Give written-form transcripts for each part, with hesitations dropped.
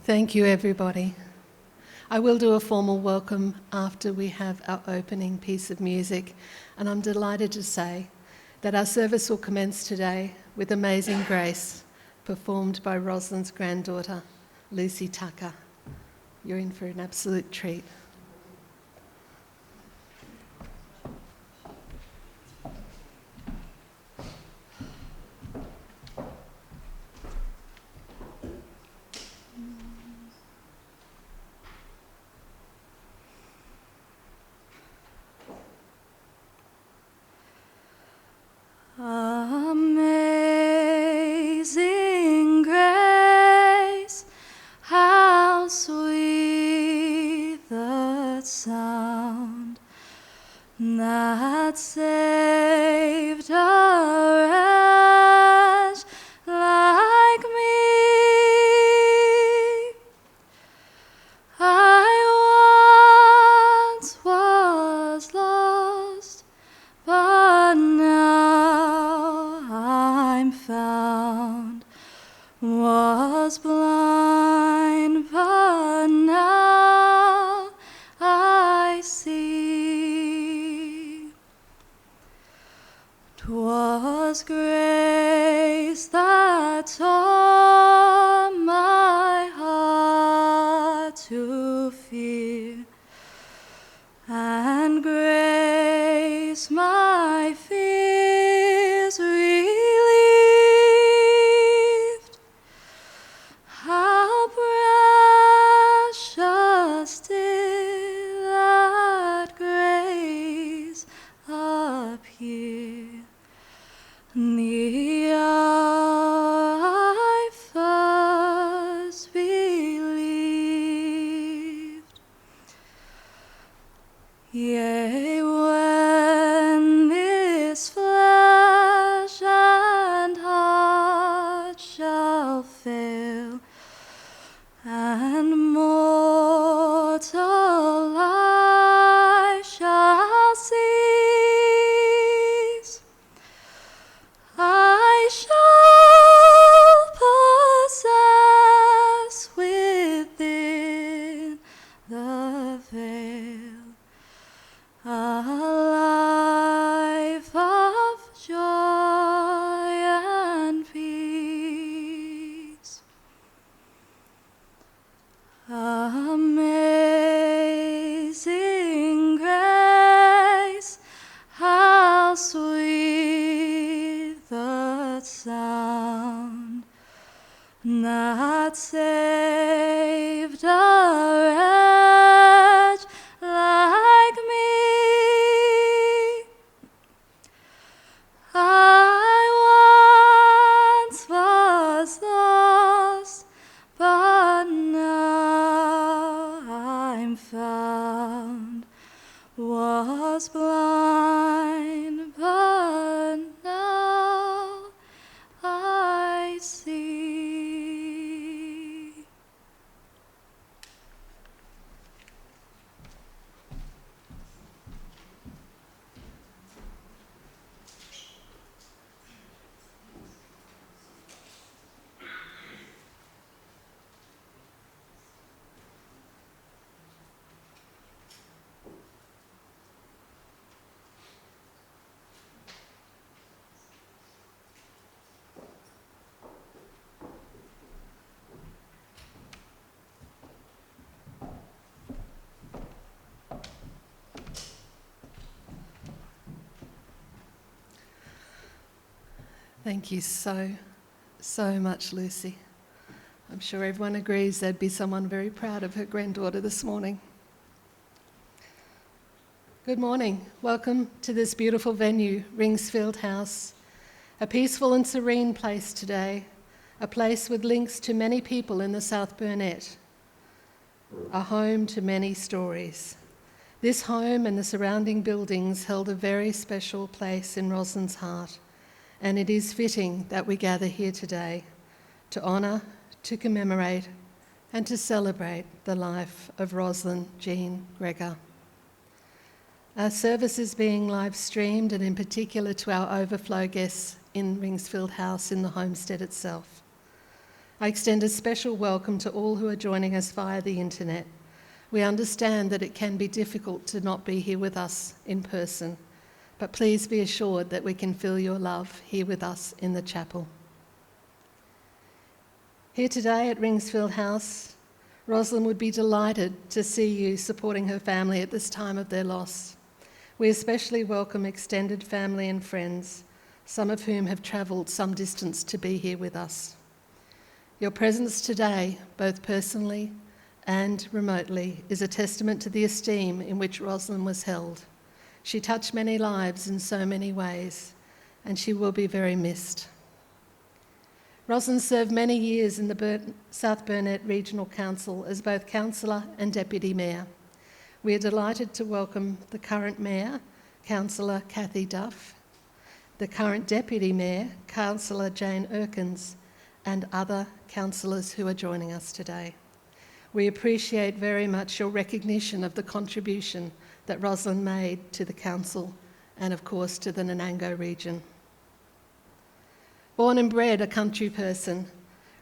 Thank you, everybody. I will do a formal welcome after we have our opening piece of music, and I'm delighted to say that our service will commence today with Amazing Grace, performed by Roslyn's granddaughter, Lucy Tucker. You're in for an absolute treat. Amazing grace, how sweet the sound that saved a wretch like me. I once was lost, but now I'm found, was blind, but now I see. 'Twas grace that taught my heart to fear, and grace my fears relieved. How precious did that grace appear the hour I first believed. Yea, when this flesh and heart shall fail, and mortal life shall cease, I shall possess within the veil a life of joy and peace. Amazing grace, how sweet the sound that saved a wretch like me. I once was lost, but now I'm found, was blind, but now I see. Thank you so much, Lucy. I'm sure everyone agrees there'd be someone very proud of her granddaughter this morning. Good morning. Welcome to this beautiful venue, Ringsfield House. A peaceful and serene place today, a place with links to many people in the South Burnett, a home to many stories. This home and the surrounding buildings held a very special place in Roslyn's heart, and it is fitting that we gather here today to honour, to commemorate, and to celebrate the life of Roslyn Jean Gregor. Our service is being live streamed, and in particular to our overflow guests in Ringsfield House in the homestead itself. I extend a special welcome to all who are joining us via the internet. We understand that it can be difficult to not be here with us in person, but please be assured that we can feel your love here with us in the chapel. Here today at Ringsfield House, Roslyn would be delighted to see you supporting her family at this time of their loss. We especially welcome extended family and friends, some of whom have travelled some distance to be here with us. Your presence today, both personally and remotely, is a testament to the esteem in which Roslyn was held. She touched many lives in so many ways, and she will be very missed. Roslyn served many years in the South Burnett Regional Council as both councillor and deputy mayor. We are delighted to welcome the current mayor, Councillor Kathy Duff, the current deputy mayor, Councillor Jane Erkins, and other councillors who are joining us today. We appreciate very much your recognition of the contribution that Roslyn made to the council and, of course, to the Nanango region. Born and bred a country person,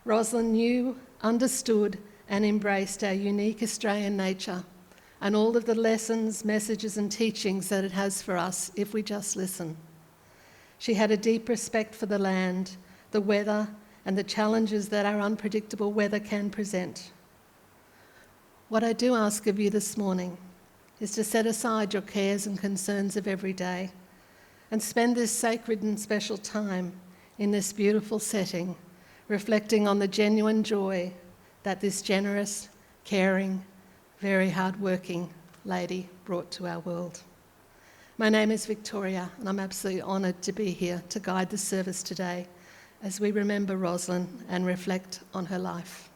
Roslyn knew, understood and embraced our unique Australian nature and all of the lessons, messages and teachings that it has for us if we just listen. She had a deep respect for the land, the weather and the challenges that our unpredictable weather can present. What I do ask of you this morning is to set aside your cares and concerns of every day and spend this sacred and special time in this beautiful setting, reflecting on the genuine joy that this generous, caring, very hard-working lady brought to our world. My name is Victoria, and I'm absolutely honoured to be here to guide the service today as we remember Roslyn and reflect on her life.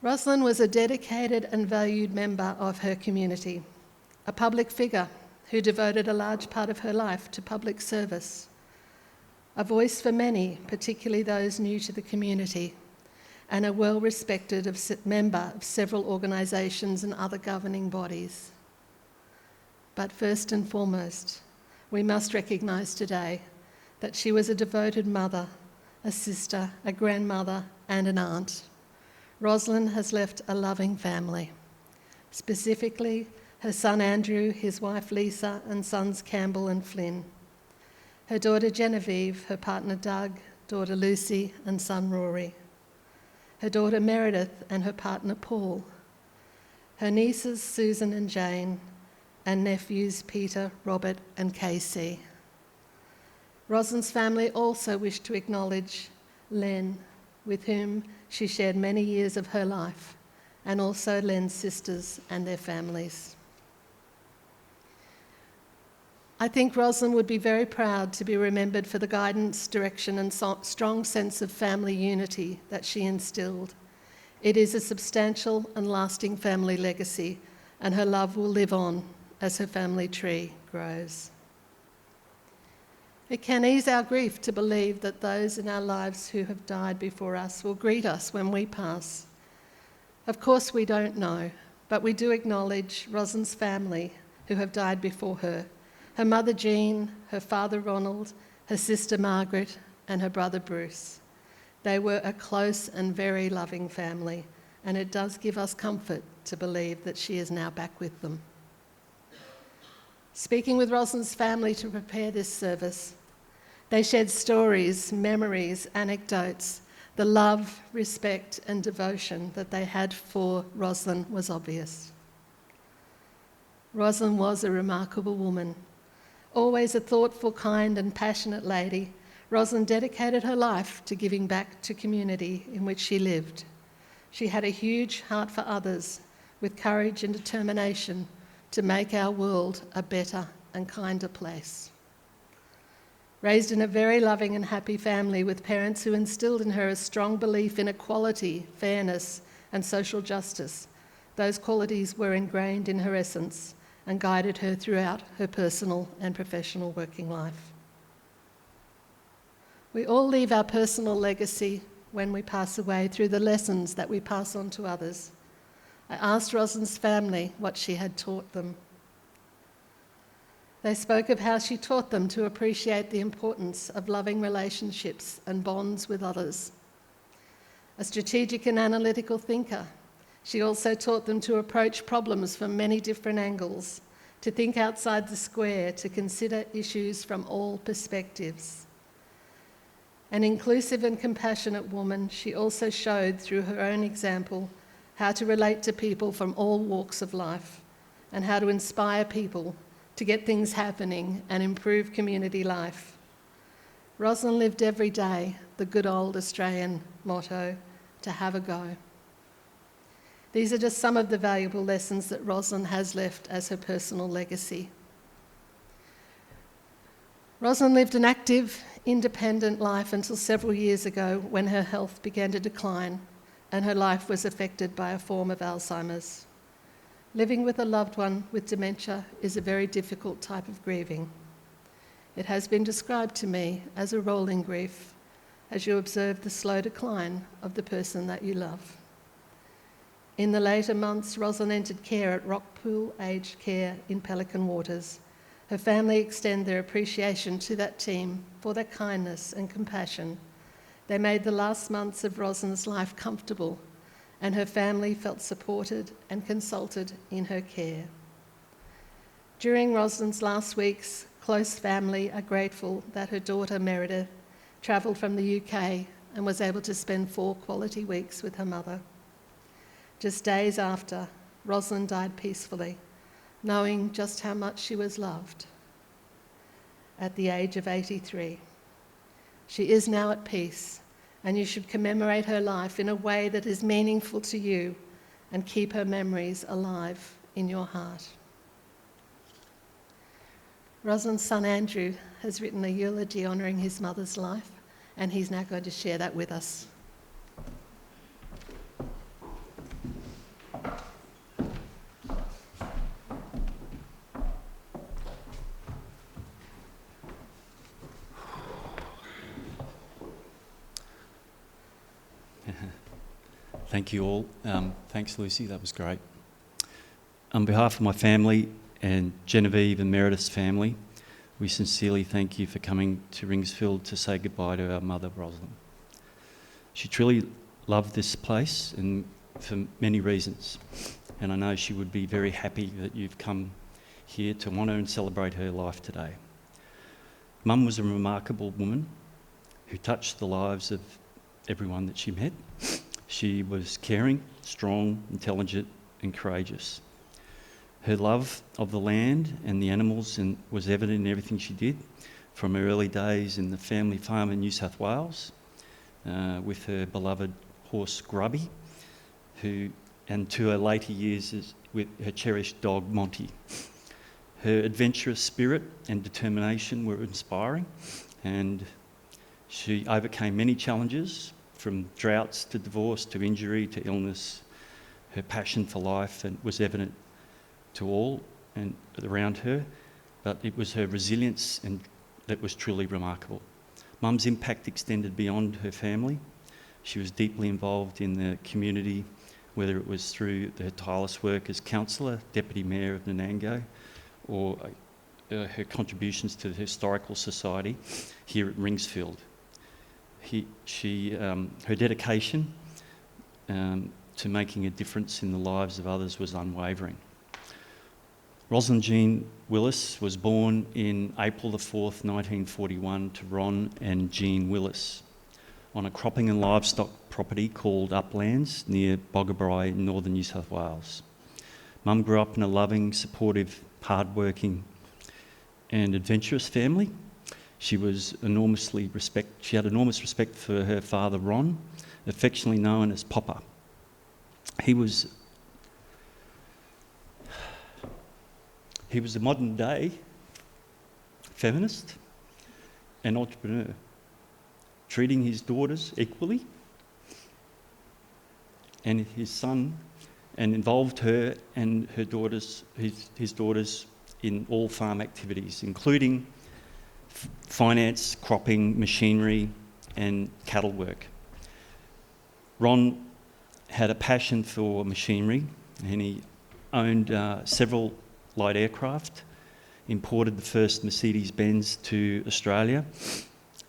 Roslyn was a dedicated and valued member of her community, a public figure who devoted a large part of her life to public service, a voice for many, particularly those new to the community, and a well-respected member of several organisations and other governing bodies. But first and foremost, we must recognise today that she was a devoted mother, a sister, a grandmother and an aunt. Roslyn has left a loving family, specifically her son Andrew, his wife Lisa, and sons Campbell and Flynn. Her daughter Genevieve, her partner Doug, daughter Lucy, and son Rory. Her daughter Meredith and her partner Paul. Her nieces Susan and Jane, and nephews Peter, Robert, and Casey. Roslyn's family also wish to acknowledge Len, with whom she shared many years of her life, and also Len's sisters and their families. I think Roslyn would be very proud to be remembered for the guidance, direction and strong sense of family unity that she instilled. It is a substantial and lasting family legacy, and her love will live on as her family tree grows. It can ease our grief to believe that those in our lives who have died before us will greet us when we pass. Of course we don't know, but we do acknowledge Roslyn's family who have died before her mother Jean, her father Ronald, her sister Margaret, and her brother Bruce. They were a close and very loving family, and it does give us comfort to believe that she is now back with them. Speaking with Roslyn's family to prepare this service, they shared stories, memories, anecdotes. The love, respect, and devotion that they had for Roslyn was obvious. Roslyn was a remarkable woman. Always a thoughtful, kind and passionate lady, Roslyn dedicated her life to giving back to community in which she lived. She had a huge heart for others, with courage and determination to make our world a better and kinder place. Raised in a very loving and happy family with parents who instilled in her a strong belief in equality, fairness and social justice, those qualities were ingrained in her essence and guided her throughout her personal and professional working life. We all leave our personal legacy when we pass away through the lessons that we pass on to others. I asked Roslyn's family what she had taught them. They spoke of how she taught them to appreciate the importance of loving relationships and bonds with others. A strategic and analytical thinker, she also taught them to approach problems from many different angles, to think outside the square, to consider issues from all perspectives. An inclusive and compassionate woman, she also showed through her own example how to relate to people from all walks of life and how to inspire people to get things happening and improve community life. Roslyn lived every day the good old Australian motto, to have a go. These are just some of the valuable lessons that Roslyn has left as her personal legacy. Roslyn lived an active, independent life until several years ago when her health began to decline and her life was affected by a form of Alzheimer's. Living with a loved one with dementia is a very difficult type of grieving. It has been described to me as a rolling grief, as you observe the slow decline of the person that you love. In the later months, Roslyn entered care at Rockpool Aged Care in Pelican Waters. Her family extend their appreciation to that team for their kindness and compassion. They made the last months of Roslyn's life comfortable, and her family felt supported and consulted in her care. During Roslyn's last weeks, close family are grateful that her daughter Meredith travelled from the UK and was able to spend 4 quality weeks with her mother. Just days after, Roslyn died peacefully, knowing just how much she was loved. At the age of 83. She is now at peace, and you should commemorate her life in a way that is meaningful to you and keep her memories alive in your heart. Roslyn's son Andrew has written a eulogy honouring his mother's life, and he's now going to share that with us. Thank you all. Thanks, Lucy, that was great. On behalf of my family and Genevieve and Meredith's family, we sincerely thank you for coming to Ringsfield to say goodbye to our mother, Roslyn. She truly loved this place and for many reasons, and I know she would be very happy that you've come here to honour and celebrate her life today. Mum was a remarkable woman who touched the lives of everyone that she met. She was caring, strong, intelligent and courageous. Her love of the land and the animals was evident in everything she did, from her early days in the family farm in New South Wales, with her beloved horse Grubby, and to her later years with her cherished dog Monty. Her adventurous spirit and determination were inspiring, and she overcame many challenges, from droughts to divorce to injury to illness. Her passion for life was evident to all and around her, but it was her resilience that was truly remarkable. Mum's impact extended beyond her family. She was deeply involved in the community, whether it was through her tireless work as councillor, Deputy Mayor of Nanango, or her contributions to the Historical Society here at Ringsfield. Her dedication to making a difference in the lives of others was unwavering. Roslyn Jean Willis was born in April the 4th, 1941 to Ron and Jean Willis on a cropping and livestock property called Uplands near Boggabri in northern New South Wales. Mum grew up in a loving, supportive, hard-working and adventurous family. She had enormous respect for her father, Ron, affectionately known as Popper. He was a modern-day feminist and entrepreneur, treating his daughters equally and his son, and involved her and her daughters, his daughters, in all farm activities, including finance, cropping, machinery and cattle work. Ron had a passion for machinery and he owned several light aircraft. imported the first Mercedes-Benz to Australia,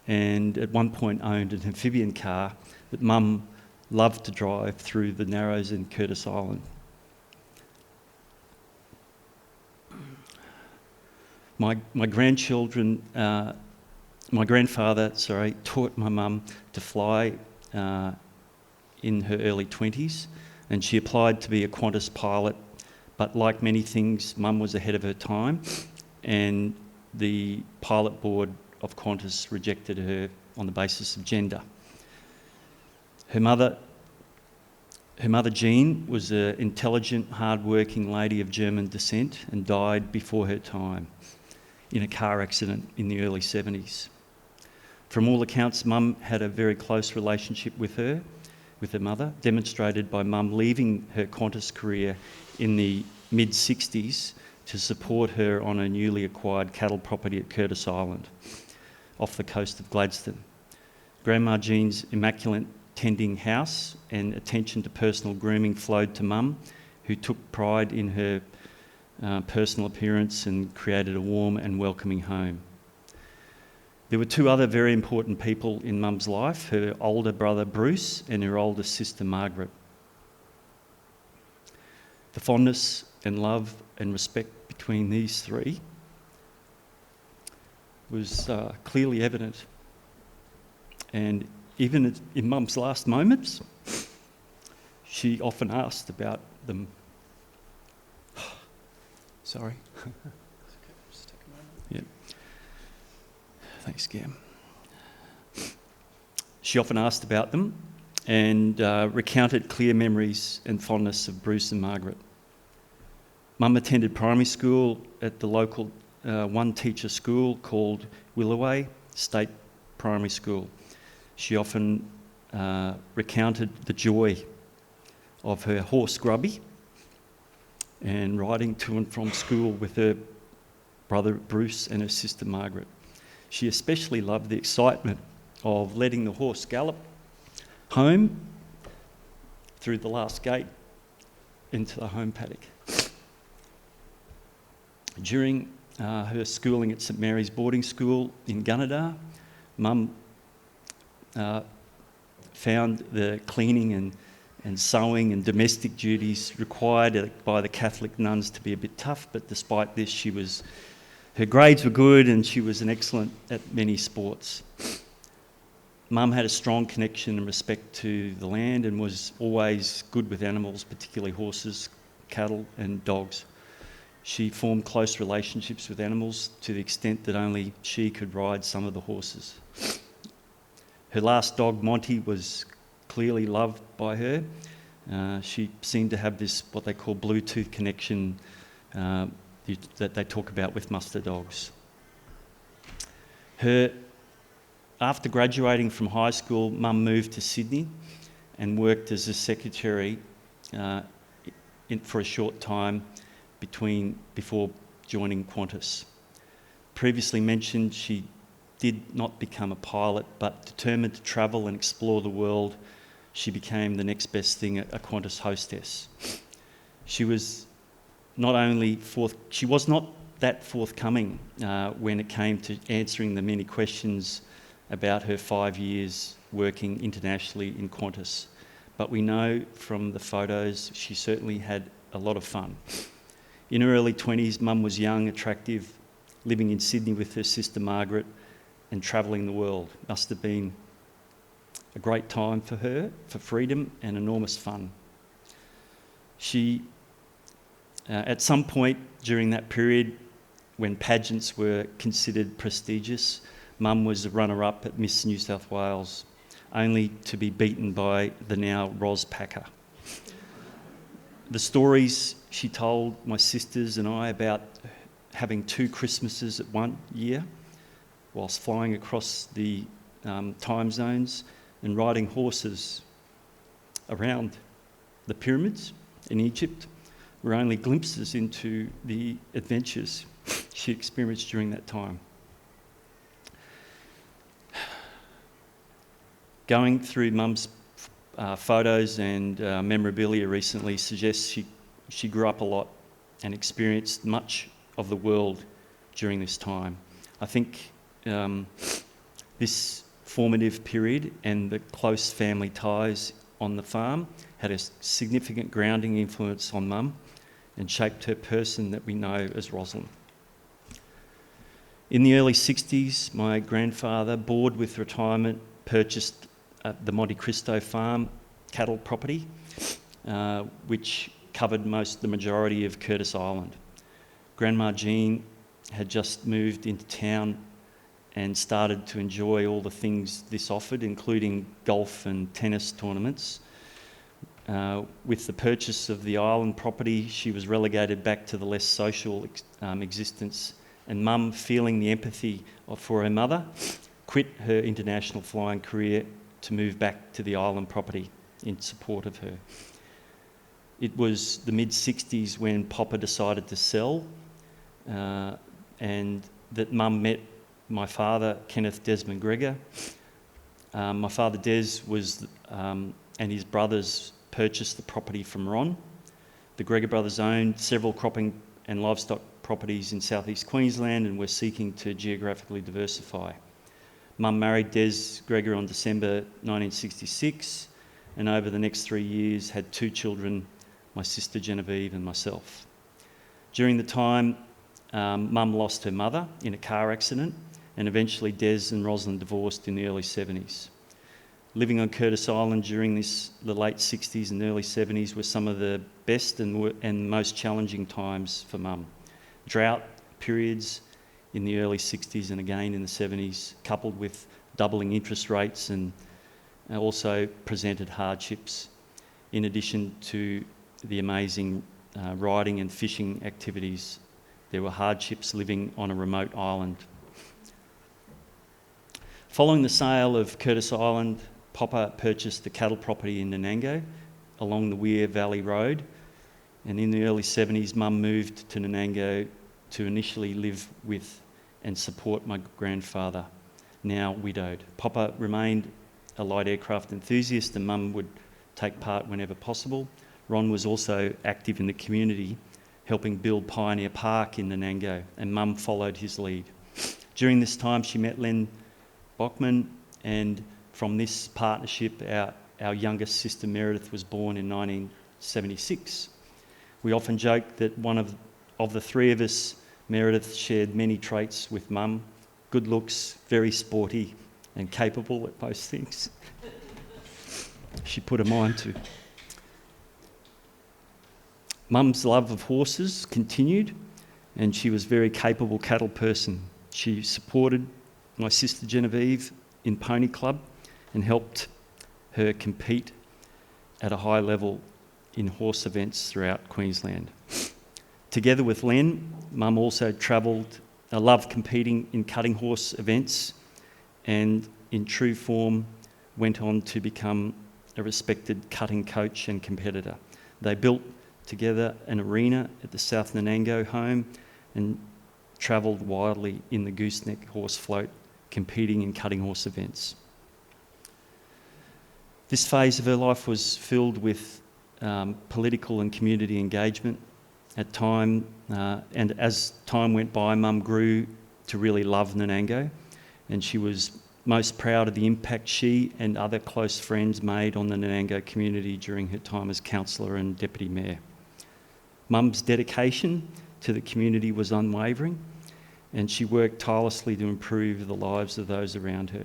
and at one point owned an amphibian car that Mum loved to drive through the Narrows and Curtis Island. My grandfather taught my mum to fly in her early 20s, and she applied to be a Qantas pilot, but like many things, Mum was ahead of her time, and the pilot board of Qantas rejected her on the basis of gender. Her mother Jean was an intelligent, hard-working lady of German descent and died before her time in a car accident in the early 70s. From all accounts, Mum had a very close relationship with her mother, demonstrated by Mum leaving her Qantas career in the mid-60s to support her on a newly acquired cattle property at Curtis Island, off the coast of Gladstone. Grandma Jean's immaculate tending house and attention to personal grooming flowed to Mum, who took pride in her personal appearance and created a warm and welcoming home. There were two other very important people in Mum's life, her older brother Bruce and her older sister Margaret. The fondness and love and respect between these three was clearly evident. And even in Mum's last moments, she often asked about them. Sorry. Just take a moment. Yeah. Thanks, Gam. She often asked about them and recounted clear memories and fondness of Bruce and Margaret. Mum attended primary school at the local one-teacher school called Willoway State Primary School. She often recounted the joy of her horse Grubby and riding to and from school with her brother Bruce and her sister Margaret. She especially loved the excitement of letting the horse gallop home through the last gate into the home paddock. During her schooling at St Mary's Boarding School in Gunnedah, Mum found the cleaning and sewing and domestic duties required by the Catholic nuns to be a bit tough, but despite this, her grades were good and she was an excellent at many sports. Mum had a strong connection and respect to the land and was always good with animals, particularly horses, cattle and dogs. She formed close relationships with animals to the extent that only she could ride some of the horses. Her last dog, Monty, was clearly loved by her. She seemed to have this, what they call Bluetooth connection that they talk about with muster dogs. After graduating from high school, Mum moved to Sydney and worked as a secretary for a short time before joining Qantas. Previously mentioned, she did not become a pilot, but determined to travel and explore the world, she became the next best thing, a Qantas hostess. She was not that forthcoming when it came to answering the many questions about her 5 years working internationally in Qantas. But we know from the photos she certainly had a lot of fun. In her early 20s, Mum was young, attractive, living in Sydney with her sister Margaret and travelling the world. Must have been a great time for her, for freedom and enormous fun. She, at some point during that period when pageants were considered prestigious, Mum was a runner-up at Miss New South Wales, only to be beaten by the now Ros Packer. The stories she told my sisters and I about having 2 Christmases at one year whilst flying across the time zones and riding horses around the pyramids in Egypt were only glimpses into the adventures she experienced during that time. Going through Mum's photos and memorabilia recently suggests she grew up a lot and experienced much of the world during this time. I think this formative period and the close family ties on the farm had a significant grounding influence on Mum and shaped her person that we know as Roslyn. In the early 60s, my grandfather, bored with retirement, purchased the Monte Cristo farm cattle property, which covered the majority of Curtis Island. Grandma Jean had just moved into town and started to enjoy all the things this offered, including golf and tennis tournaments. With the purchase of the island property, she was relegated back to the less social existence, and Mum, feeling the empathy for her mother, quit her international flying career to move back to the island property in support of her. It was the mid-60s when Popper decided to sell, and that Mum met my father, Kenneth Desmond Gregor. My father Des and his brothers purchased the property from Ron. The Gregor brothers owned several cropping and livestock properties in southeast Queensland and were seeking to geographically diversify. Mum married Des Gregor on December 1966, and over the next 3 years had 2 children, my sister Genevieve and myself. During the time, Mum lost her mother in a car accident, and eventually Des and Roslyn divorced in the early 70s. Living on Curtis Island during the late 60s and early 70s were some of the best and most challenging times for Mum. Drought periods in the early 60s and again in the 70s, coupled with doubling interest rates, and also presented hardships, in addition to the amazing riding and fishing activities. There were hardships living on a remote island. Following the sale of Curtis Island, Popper purchased the cattle property in Nanango along the Weir Valley Road, and in the early 70s, Mum moved to Nanango to initially live with and support my grandfather, now widowed. Popper remained a light aircraft enthusiast, and Mum would take part whenever possible. Ron was also active in the community, helping build Pioneer Park in Nanango, and Mum followed his lead. During this time, she met Len Bachman, and from this partnership, our youngest sister Meredith was born in 1976. We often joke that one of the 3 of us, Meredith, shared many traits with Mum: good looks, very sporty, and capable at most things. She put her mind to. Mum's love of horses continued, and she was a very capable cattle person. She supported my sister Genevieve in Pony Club and helped her compete at a high level in horse events throughout Queensland. Together with Len, Mum also loved competing in cutting horse events, and in true form went on to become a respected cutting coach and competitor. They built together an arena at the South Nanango home and travelled widely in the gooseneck horse float, competing in cutting horse events. This phase of her life was filled with political and community engagement. And as time went by, Mum grew to really love Nanango, and she was most proud of the impact she and other close friends made on the Nanango community during her time as councillor and deputy mayor. Mum's dedication to the community was unwavering, and she worked tirelessly to improve the lives of those around her.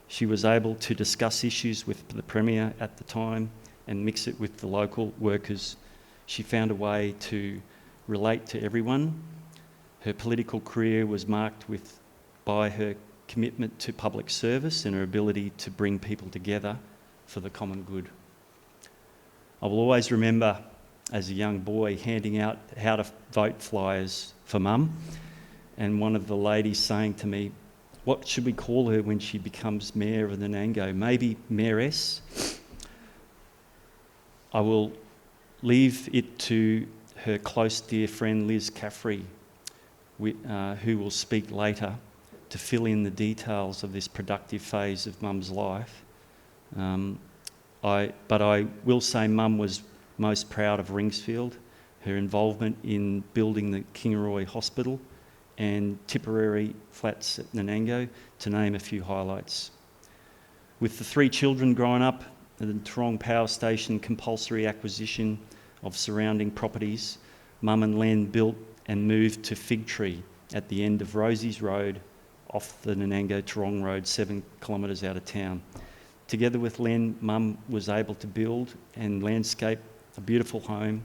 She was able to discuss issues with the Premier at the time and mix it with the local workers. She found a way to relate to everyone. Her political career was marked by her commitment to public service and her ability to bring people together for the common good. I will always remember, as a young boy, handing out how to vote flyers for Mum, and one of the ladies saying to me, "What should we call her when she becomes Mayor of Nanango? Maybe Mayoress?" I will leave it to her close dear friend Liz Caffrey, who will speak later, to fill in the details of this productive phase of Mum's life. But I will say Mum was most proud of Ringsfield, her involvement in building the Kingaroy Hospital and Tipperary flats at Nanango, to name a few highlights. With the 3 children growing up, the Tarong Power Station compulsory acquisition of surrounding properties, Mum and Len built and moved to Fig Tree at the end of Rosie's Road off the Nanango-Tarong Road, 7 kilometres out of town. Together with Len, Mum was able to build and landscape a beautiful home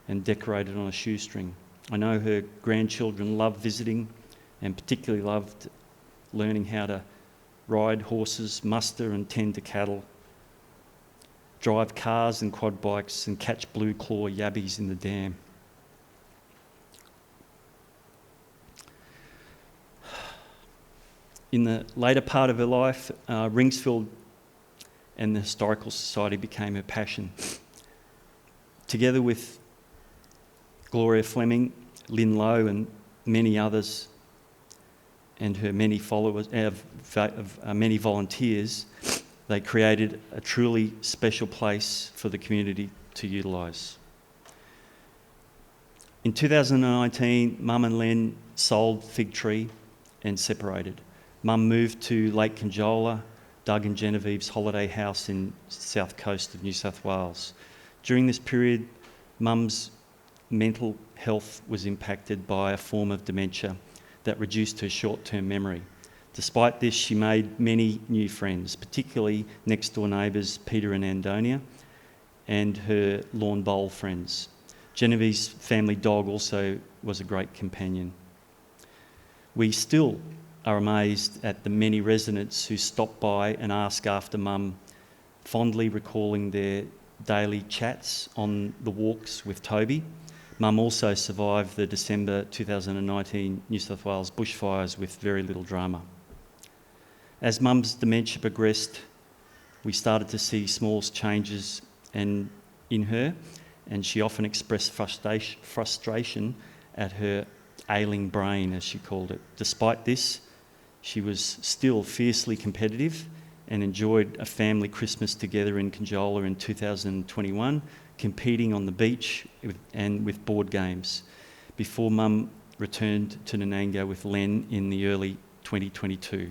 and decorate it on a shoestring. I know her grandchildren loved visiting and particularly loved learning how to ride horses, muster and tend to cattle, drive cars and quad bikes and catch blue claw yabbies in the dam. In the later part of her life, Ringsfield and the Historical Society became her passion. Together with Gloria Fleming, Lynn Lowe and many others, and her many followers, many volunteers, they created a truly special place for the community to utilise. In 2019, Mum and Len sold Fig Tree and separated. Mum moved to Lake Conjola, Doug and Genevieve's holiday house in south coast of New South Wales. During this period, Mum's mental health was impacted by a form of dementia that reduced her short-term memory. Despite this, she made many new friends, particularly next-door neighbours Peter and Andonia, and her lawn bowl friends. Genevieve's family dog also was a great companion. We still are amazed at the many residents who stop by and ask after Mum, fondly recalling their daily chats on the walks with Toby. Mum also survived the December 2019 New South Wales bushfires with very little drama. As Mum's dementia progressed, we started to see small changes in her, and she often expressed frustration at her ailing brain, as she called it. Despite this, she was still fiercely competitive and enjoyed a family Christmas together in Conjola in 2021, competing on the beach and with board games, before Mum returned to Nanango with Len in the early 2022.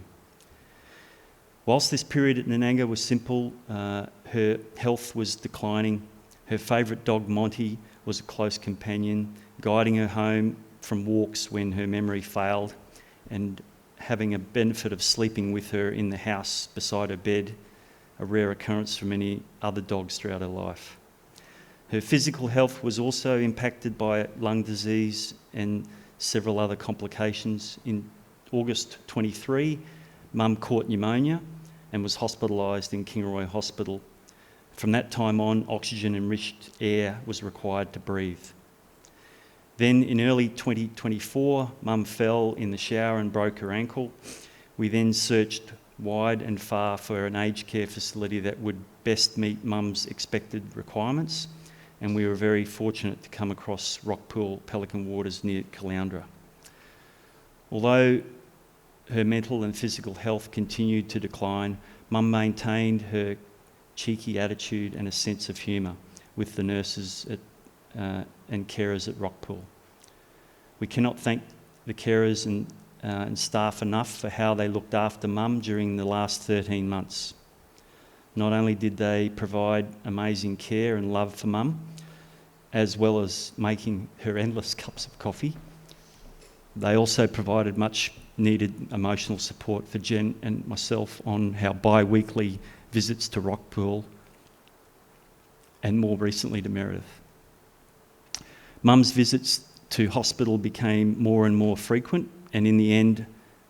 Whilst this period at Nanango was simple, her health was declining. Her favourite dog, Monty, was a close companion, guiding her home from walks when her memory failed, and having a benefit of sleeping with her in the house beside her bed, a rare occurrence for many other dogs throughout her life. Her physical health was also impacted by lung disease and several other complications. In August 23, Mum caught pneumonia and was hospitalised in Kingaroy Hospital. From that time on, oxygen-enriched air was required to breathe. Then in early 2024, Mum fell in the shower and broke her ankle. We then searched wide and far for an aged care facility that would best meet Mum's expected requirements, and we were very fortunate to come across Rockpool Pelican Waters near Caloundra. Although her mental and physical health continued to decline, Mum maintained her cheeky attitude and a sense of humour with the nurses and carers at Rockpool. We cannot thank the carers and staff enough for how they looked after Mum during the last 13 months. Not only did they provide amazing care and love for Mum, as well as making her endless cups of coffee, they also provided much needed emotional support for Jen and myself on our bi-weekly visits to Rockpool and more recently to Meredith. Mum's visits to hospital became more and more frequent, and in the end,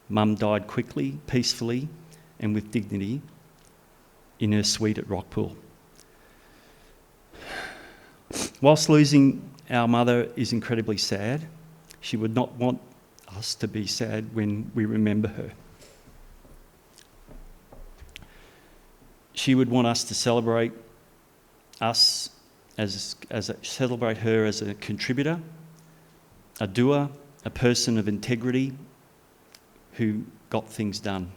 Mum died quickly, peacefully, and with dignity in her suite at Rockpool. Whilst losing our mother is incredibly sad, she would not want us to be sad when we remember her. She would want us to celebrate celebrate her as a contributor, a doer, a person of integrity who got things done.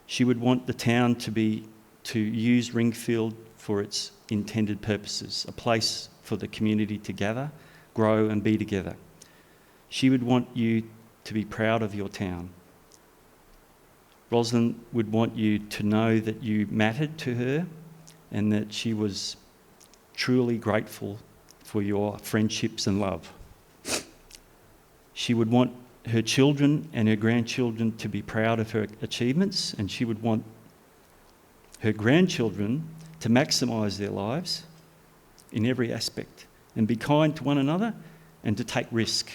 She would want the town to use Ringfield for its intended purposes, a place for the community to gather, grow and be together. She would want you to be proud of your town. Roslyn would want you to know that you mattered to her and that she was truly grateful for your friendships and love. She would want her children and her grandchildren to be proud of her achievements, and she would want her grandchildren to maximise their lives in every aspect and be kind to one another and to take risk.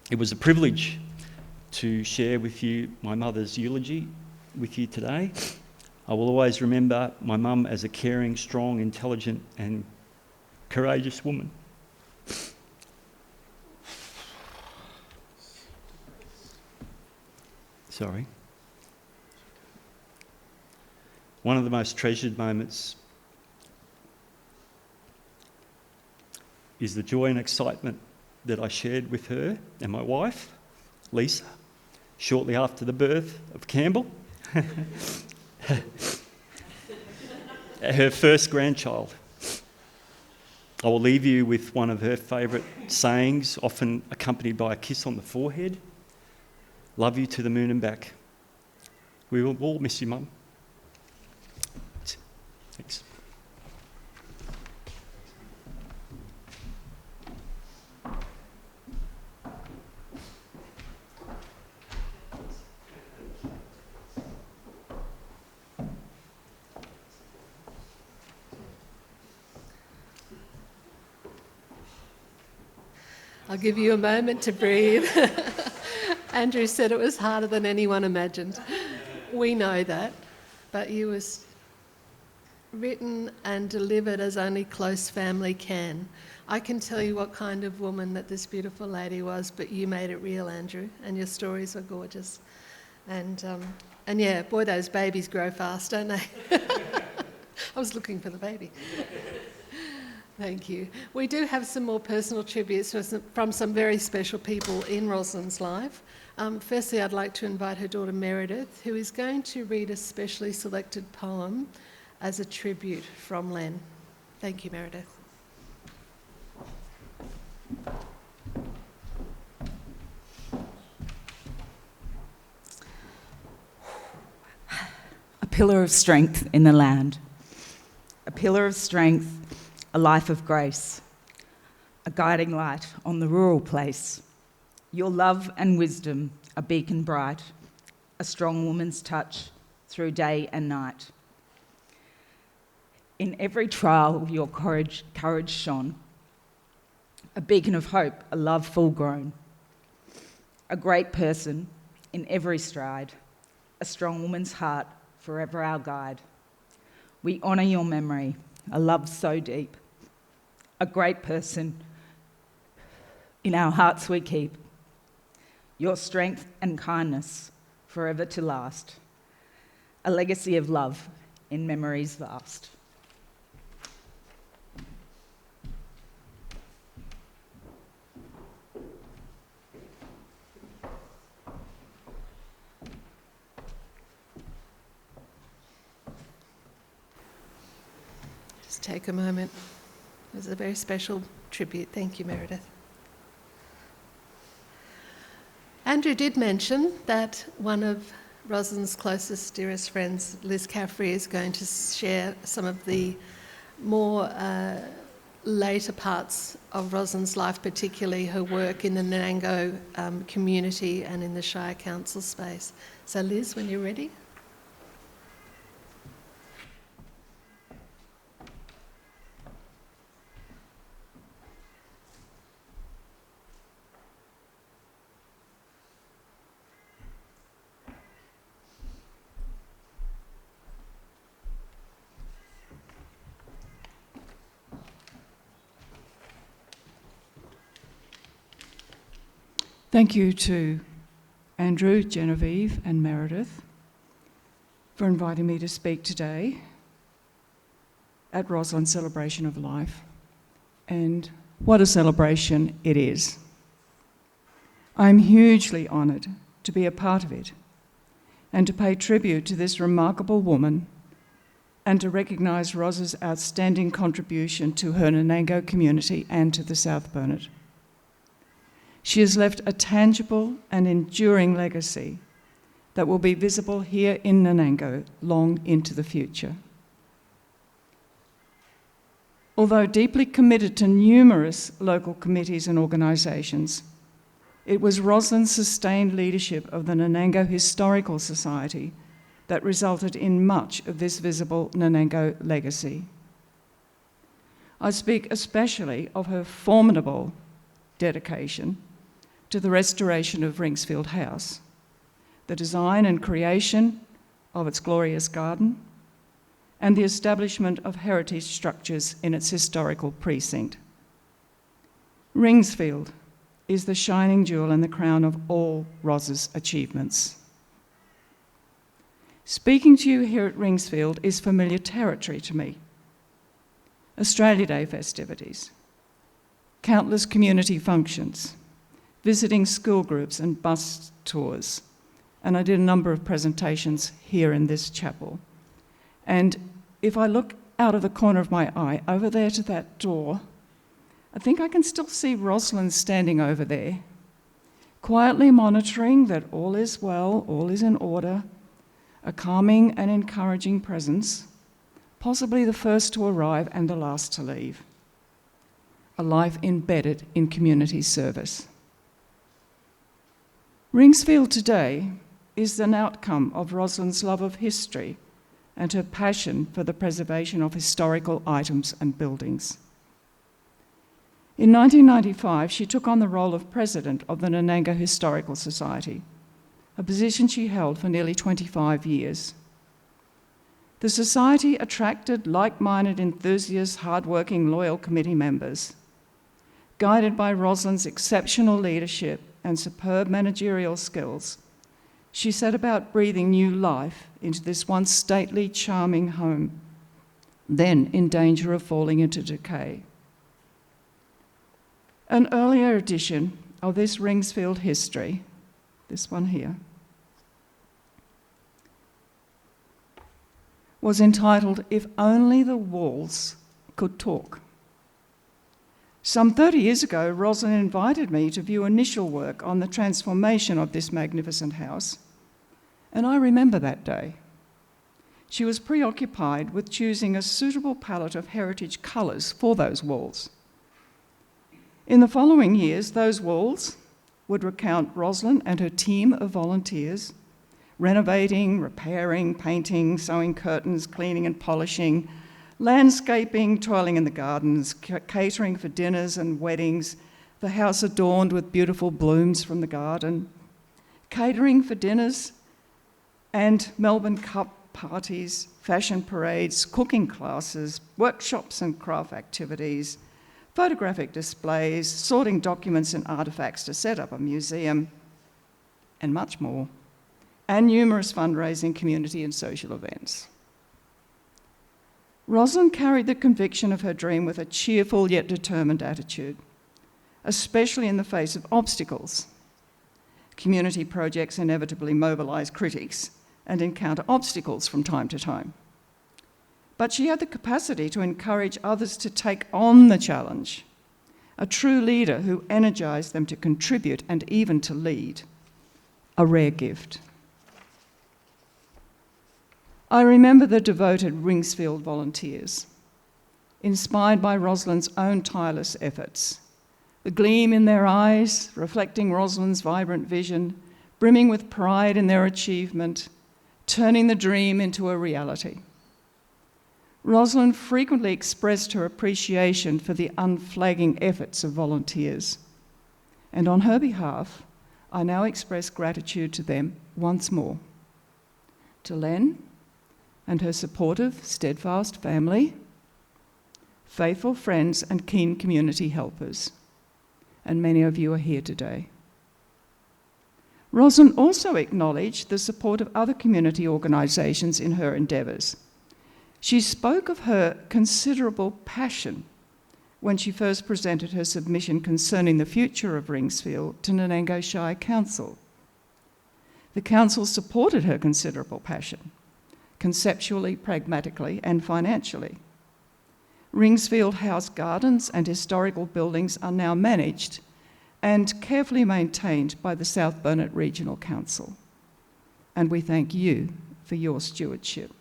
It was a privilege to share with you my mother's eulogy with you today. I will always remember my mum as a caring, strong, intelligent and courageous woman. Sorry. One of the most treasured moments is the joy and excitement that I shared with her and my wife, Lisa, shortly after the birth of Campbell, her first grandchild. I will leave you with one of her favourite sayings, often accompanied by a kiss on the forehead. Love you to the moon and back. We will all miss you, Mum. Thanks. I'll give you a moment to breathe. Andrew said it was harder than anyone imagined. We know that, but you was written and delivered as only close family can. I can tell you what kind of woman that this beautiful lady was, but you made it real, Andrew, and your stories were gorgeous. And yeah, boy, those babies grow fast, don't they? I was looking for the baby. Thank you. We do have some more personal tributes from some very special people in Roslyn's life. Firstly, I'd like to invite her daughter Meredith, who is going to read a specially selected poem as a tribute from Len. Thank you, Meredith. A pillar of strength in the land. A pillar of strength, a life of grace, a guiding light on the rural place. Your love and wisdom, a beacon bright, a strong woman's touch through day and night. In every trial, your courage shone, a beacon of hope, a love full grown. A great person in every stride, a strong woman's heart, forever our guide. We honour your memory, a love so deep. A great person in our hearts we keep. Your strength and kindness forever to last. A legacy of love in memories vast. Just take a moment. It was a very special tribute. Thank you, Meredith. Andrew did mention that one of Roslyn's closest, dearest friends, Liz Caffrey, is going to share some of the more later parts of Roslyn's life, particularly her work in the Nanango community and in the Shire Council space. So Liz, when you're ready. Thank you to Andrew, Genevieve and Meredith for inviting me to speak today at Roslyn's Celebration of Life. And what a celebration it is. I'm hugely honoured to be a part of it and to pay tribute to this remarkable woman and to recognise Roz's outstanding contribution to her Nanango community and to the South Burnett. She has left a tangible and enduring legacy that will be visible here in Nanango long into the future. Although deeply committed to numerous local committees and organisations, it was Roslyn's sustained leadership of the Nanango Historical Society that resulted in much of this visible Nanango legacy. I speak especially of her formidable dedication to the restoration of Ringsfield House, the design and creation of its glorious garden, and the establishment of heritage structures in its historical precinct. Ringsfield is the shining jewel in the crown of all Roz's achievements. Speaking to you here at Ringsfield is familiar territory to me. Australia Day festivities, countless community functions, visiting school groups and bus tours, and I did a number of presentations here in this chapel. And if I look out of the corner of my eye over there to that door, I think I can still see Roslyn standing over there, quietly monitoring that all is well, all is in order, a calming and encouraging presence, possibly the first to arrive and the last to leave. A life embedded in community service. Ringsfield today is an outcome of Roslyn's love of history and her passion for the preservation of historical items and buildings. In 1995, she took on the role of president of the Nanango Historical Society, a position she held for nearly 25 years. The society attracted like-minded, enthusiast, hard-working, loyal committee members. Guided by Roslyn's exceptional leadership and superb managerial skills, she set about breathing new life into this once stately, charming home, then in danger of falling into decay. An earlier edition of this Ringsfield history, this one here, was entitled "If Only the Walls Could Talk." Some 30 years ago, Roslyn invited me to view initial work on the transformation of this magnificent house, and I remember that day. She was preoccupied with choosing a suitable palette of heritage colours for those walls. In the following years, those walls would recount Roslyn and her team of volunteers renovating, repairing, painting, sewing curtains, cleaning and polishing, landscaping, toiling in the gardens, catering for dinners and weddings, the house adorned with beautiful blooms from the garden, catering for dinners and Melbourne Cup parties, fashion parades, cooking classes, workshops and craft activities, photographic displays, sorting documents and artefacts to set up a museum, and much more, and numerous fundraising, community and social events. Roslyn carried the conviction of her dream with a cheerful yet determined attitude, especially in the face of obstacles. Community projects inevitably mobilise critics and encounter obstacles from time to time. But she had the capacity to encourage others to take on the challenge, a true leader who energised them to contribute and even to lead, a rare gift. I remember the devoted Ringsfield volunteers, inspired by Roslyn's own tireless efforts, the gleam in their eyes reflecting Roslyn's vibrant vision, brimming with pride in their achievement, turning the dream into a reality. Roslyn frequently expressed her appreciation for the unflagging efforts of volunteers, and on her behalf, I now express gratitude to them once more. To Len and her supportive, steadfast family, faithful friends and keen community helpers, and many of you are here today. Roslyn also acknowledged the support of other community organisations in her endeavours. She spoke of her considerable passion when she first presented her submission concerning the future of Ringsfield to Nanango Shire Council. The council supported her considerable passion, conceptually, pragmatically and financially. Ringsfield House gardens and historical buildings are now managed and carefully maintained by the South Burnett Regional Council. And we thank you for your stewardship.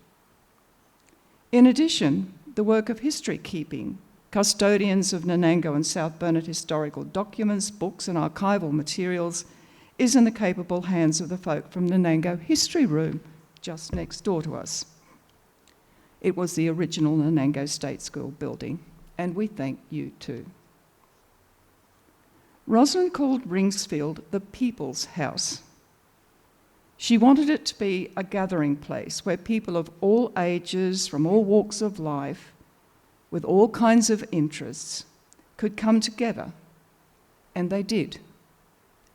In addition, the work of history keeping, custodians of Nanango and South Burnett historical documents, books and archival materials, is in the capable hands of the folk from Nanango History Room, just next door to us. It was the original Nanango State School building, and we thank you too. Roslyn called Ringsfield the People's House. She wanted it to be a gathering place where people of all ages, from all walks of life, with all kinds of interests, could come together, and they did,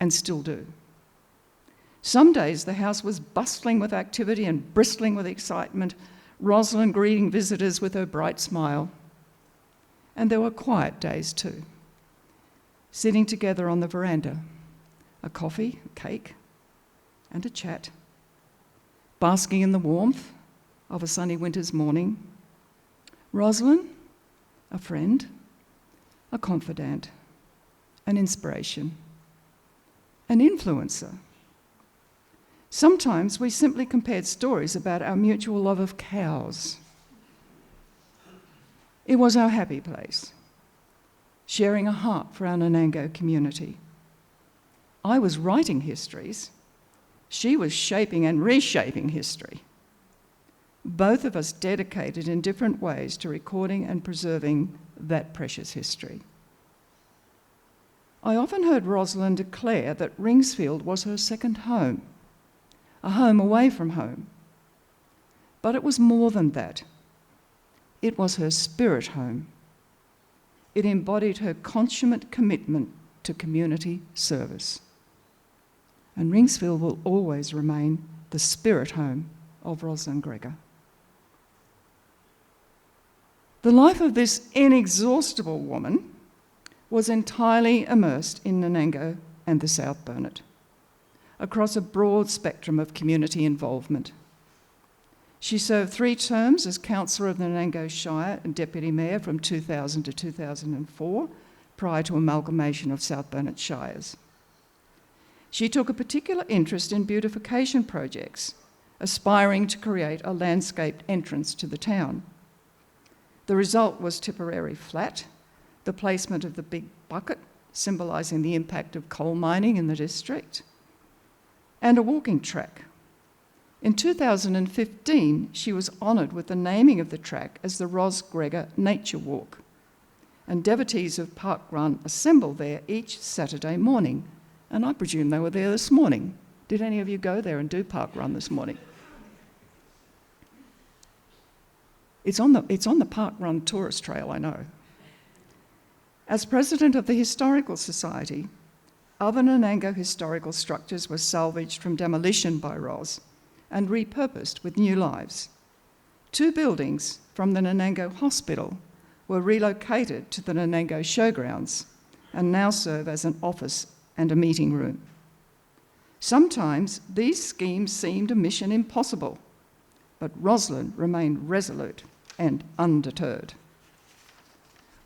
and still do. Some days the house was bustling with activity and bristling with excitement, Roslyn greeting visitors with her bright smile. And there were quiet days too, sitting together on the veranda, a coffee, a cake, and a chat, basking in the warmth of a sunny winter's morning. Roslyn, a friend, a confidant, an inspiration, an influencer. Sometimes we simply compared stories about our mutual love of cows. It was our happy place, sharing a heart for our Nanango community. I was writing histories. She was shaping and reshaping history. Both of us dedicated in different ways to recording and preserving that precious history. I often heard Roslyn declare that Ringsfield was her second home, a home away from home. But it was more than that. It was her spirit home. It embodied her consummate commitment to community service. And Ringsfield will always remain the spirit home of Roslyn Gregor. The life of this inexhaustible woman was entirely immersed in Nanango and the South Burnett, across a broad spectrum of community involvement. She served 3 terms as councillor of the Nanango Shire and deputy mayor from 2000 to 2004, prior to amalgamation of South Burnett Shires. She took a particular interest in beautification projects, aspiring to create a landscaped entrance to the town. The result was Tipperary Flat, the placement of the big bucket, symbolising the impact of coal mining in the district, and a walking track. In 2015, she was honoured with the naming of the track as the Ros Gregor Nature Walk, and devotees of Park Run assemble there each Saturday morning, and I presume they were there this morning. Did any of you go there and do Park Run this morning? It's on the Park Run tourist trail, I know. As president of the Historical Society, other Nanango historical structures were salvaged from demolition by Ros and repurposed with new lives. 2 buildings from the Nanango Hospital were relocated to the Nanango Showgrounds and now serve as an office and a meeting room. Sometimes these schemes seemed a mission impossible, but Roslyn remained resolute and undeterred.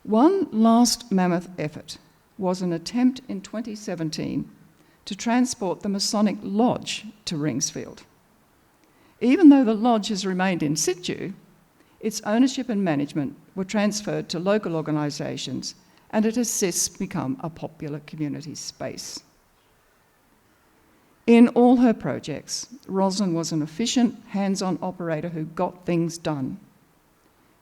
One last mammoth effort was an attempt in 2017 to transport the Masonic Lodge to Ringsfield. Even though the lodge has remained in situ, its ownership and management were transferred to local organisations, and it has since become a popular community space. In all her projects, Roslyn was an efficient, hands-on operator who got things done.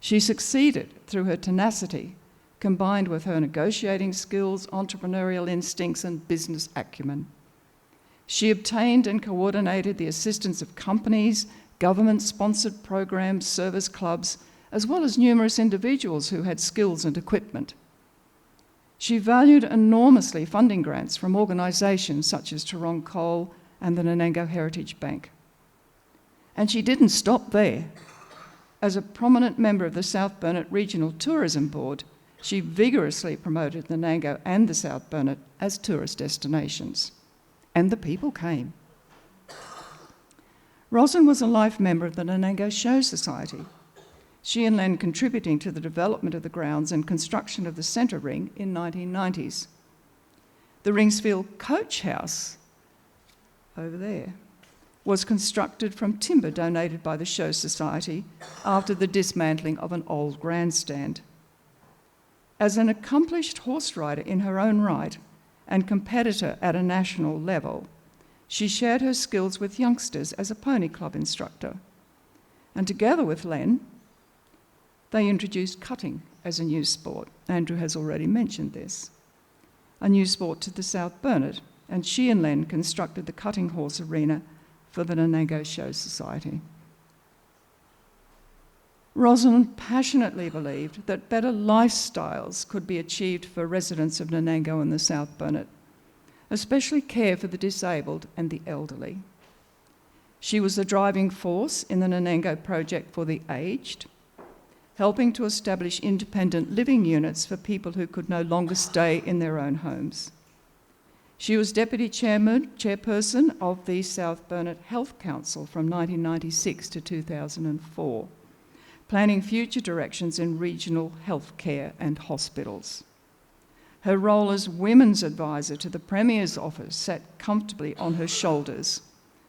She succeeded through her tenacity, combined with her negotiating skills, entrepreneurial instincts, and business acumen. She obtained and coordinated the assistance of companies, government-sponsored programs, service clubs, as well as numerous individuals who had skills and equipment. She valued enormously funding grants from organisations such as Tarong Coal and the Nanango Heritage Bank. And she didn't stop there. As a prominent member of the South Burnett Regional Tourism Board, she vigorously promoted Nanango and the South Burnett as tourist destinations. And the people came. Roslyn was a life member of the Nanango Show Society, she and Len contributing to the development of the grounds and construction of the centre ring in 1990s. The Ringsfield Coach House, over there, was constructed from timber donated by the Show Society after the dismantling of an old grandstand. As an accomplished horse rider in her own right and competitor at a national level, she shared her skills with youngsters as a pony club instructor. And together with Len, they introduced cutting as a new sport. Andrew has already mentioned this. A new sport to the South Burnett, and she and Len constructed the cutting horse arena for the Nanango Show Society. Roslyn passionately believed that better lifestyles could be achieved for residents of Nanango and the South Burnett, especially care for the disabled and the elderly. She was the driving force in the Nanango Project for the Aged, helping to establish independent living units for people who could no longer stay in their own homes. She was Deputy Chairperson of the South Burnett Health Council from 1996 to 2004, planning future directions in regional health care and hospitals. Her role as Women's Advisor to the Premier's office sat comfortably on her shoulders,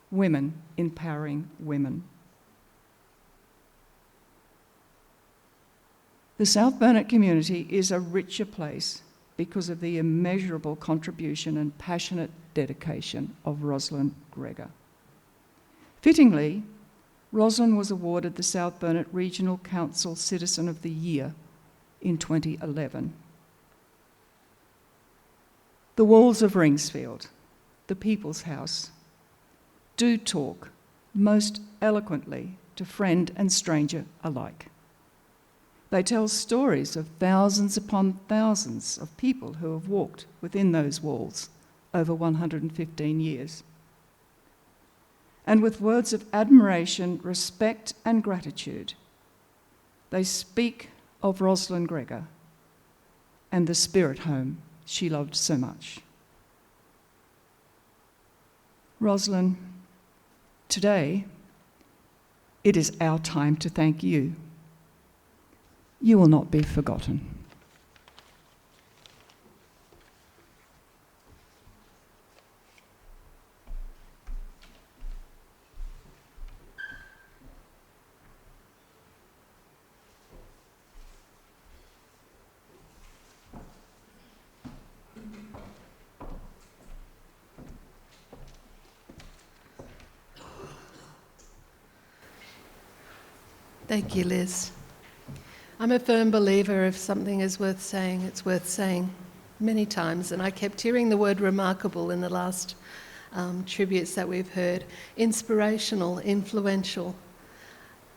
women empowering women. The South Burnett community is a richer place because of the immeasurable contribution and passionate dedication of Roslyn Gregor. Fittingly, Roslyn was awarded the South Burnett Regional Council Citizen of the Year in 2011. The walls of Ringsfield, the People's House, do talk most eloquently to friend and stranger alike. They tell stories of thousands upon thousands of people who have walked within those walls over 115 years. And with words of admiration, respect, and gratitude, they speak of Roslyn Gregor and the spirit home she loved so much. Roslyn, today, it is our time to thank you. You will not be forgotten. Thank you, Liz. I'm a firm believer if something is worth saying, it's worth saying many times, and I kept hearing the word remarkable in the last tributes that we've heard. Inspirational, influential,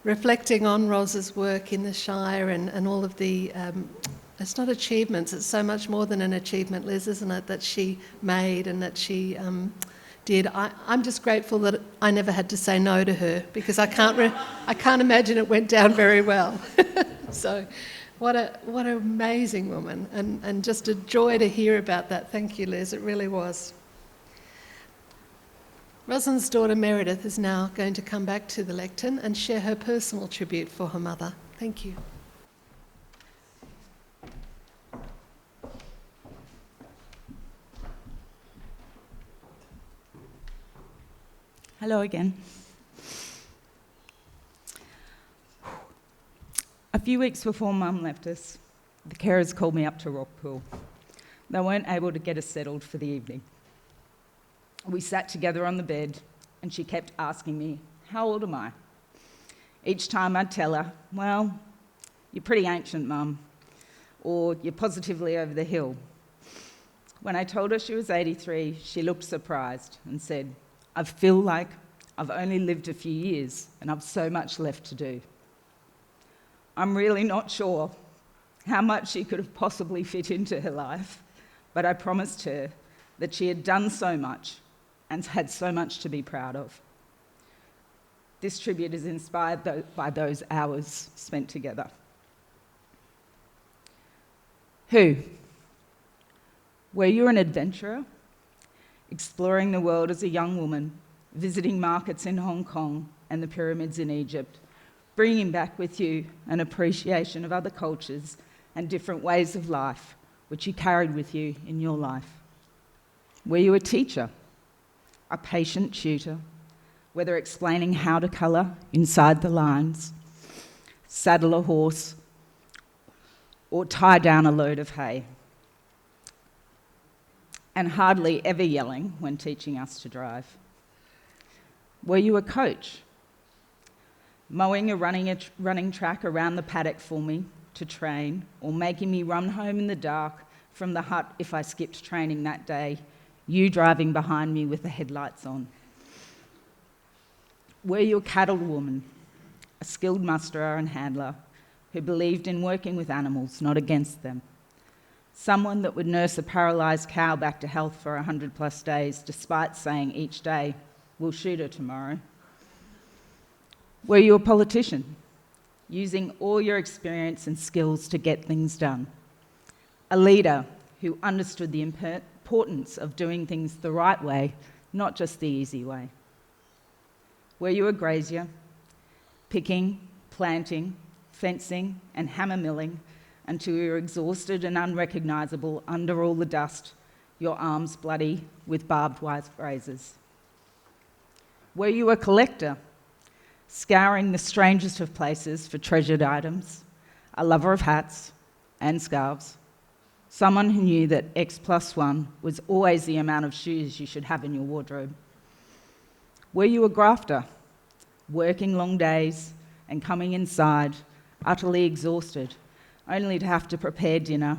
reflecting on Roz's work in the Shire and all of the, it's not achievements, it's so much more than an achievement, Liz, isn't it, that she made and that she did. I'm just grateful that I never had to say no to her, because I can't imagine it went down very well. So what an amazing woman, and just a joy to hear about that. Thank you, Liz, it really was. Roslyn's daughter Meredith is now going to come back to the lectern and share her personal tribute for her mother. Thank you. Hello again. A few weeks before Mum left us, the carers called me up to Rockpool. They weren't able to get us settled for the evening. We sat together on the bed, and she kept asking me, "How old am I?" Each time I'd tell her, "Well, you're pretty ancient, Mum," or "You're positively over the hill." When I told her she was 83, she looked surprised and said, "I feel like I've only lived a few years and I've so much left to do." I'm really not sure how much she could have possibly fit into her life, but I promised her that she had done so much and had so much to be proud of. This tribute is inspired by those hours spent together. Who? Were you an adventurer, exploring the world as a young woman, visiting markets in Hong Kong and the pyramids in Egypt, bringing back with you an appreciation of other cultures and different ways of life, which you carried with you in your life? Were you a teacher, a patient tutor, whether explaining how to colour inside the lines, saddle a horse, or tie down a load of hay? And hardly ever yelling when teaching us to drive. Were you a coach, mowing a running track around the paddock for me to train, or making me run home in the dark from the hut if I skipped training that day, you driving behind me with the headlights on? Were you a cattle woman, a skilled musterer and handler who believed in working with animals, not against them? Someone that would nurse a paralysed cow back to health for 100+ days, despite saying each day, we'll shoot her tomorrow. Were you a politician, using all your experience and skills to get things done? A leader who understood the importance of doing things the right way, not just the easy way? Were you a grazier, picking, planting, fencing, and hammer milling until you were exhausted and unrecognisable under all the dust, your arms bloody with barbed wire razors? Were you a collector, scouring the strangest of places for treasured items, a lover of hats and scarves, someone who knew that X+1 was always the amount of shoes you should have in your wardrobe? Were you a grafter, working long days and coming inside utterly exhausted, only to have to prepare dinner,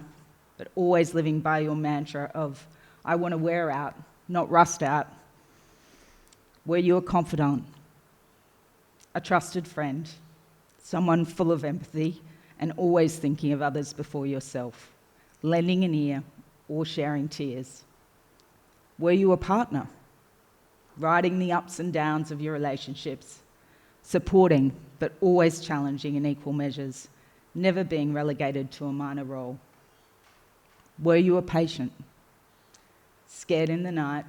but always living by your mantra of, I want to wear out, not rust out? Were you a confidant, a trusted friend, someone full of empathy and always thinking of others before yourself, lending an ear or sharing tears? Were you a partner, riding the ups and downs of your relationships, supporting but always challenging in equal measures, never being relegated to a minor role? Were you a patient, scared in the night,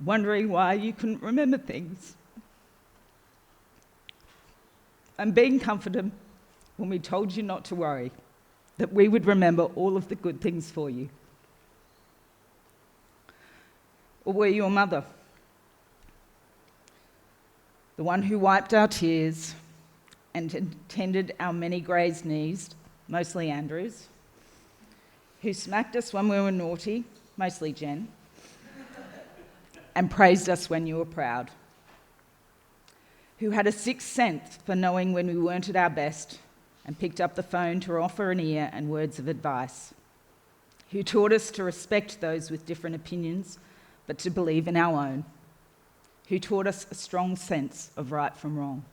wondering why you couldn't remember things, and being comforted when we told you not to worry, that we would remember all of the good things for you? Or were you a mother, the one who wiped our tears and tended our many grazed knees, mostly Andrew's, who smacked us when we were naughty, mostly Jen, and praised us when you were proud, who had a sixth sense for knowing when we weren't at our best and picked up the phone to offer an ear and words of advice, who taught us to respect those with different opinions but to believe in our own, who taught us a strong sense of right from wrong.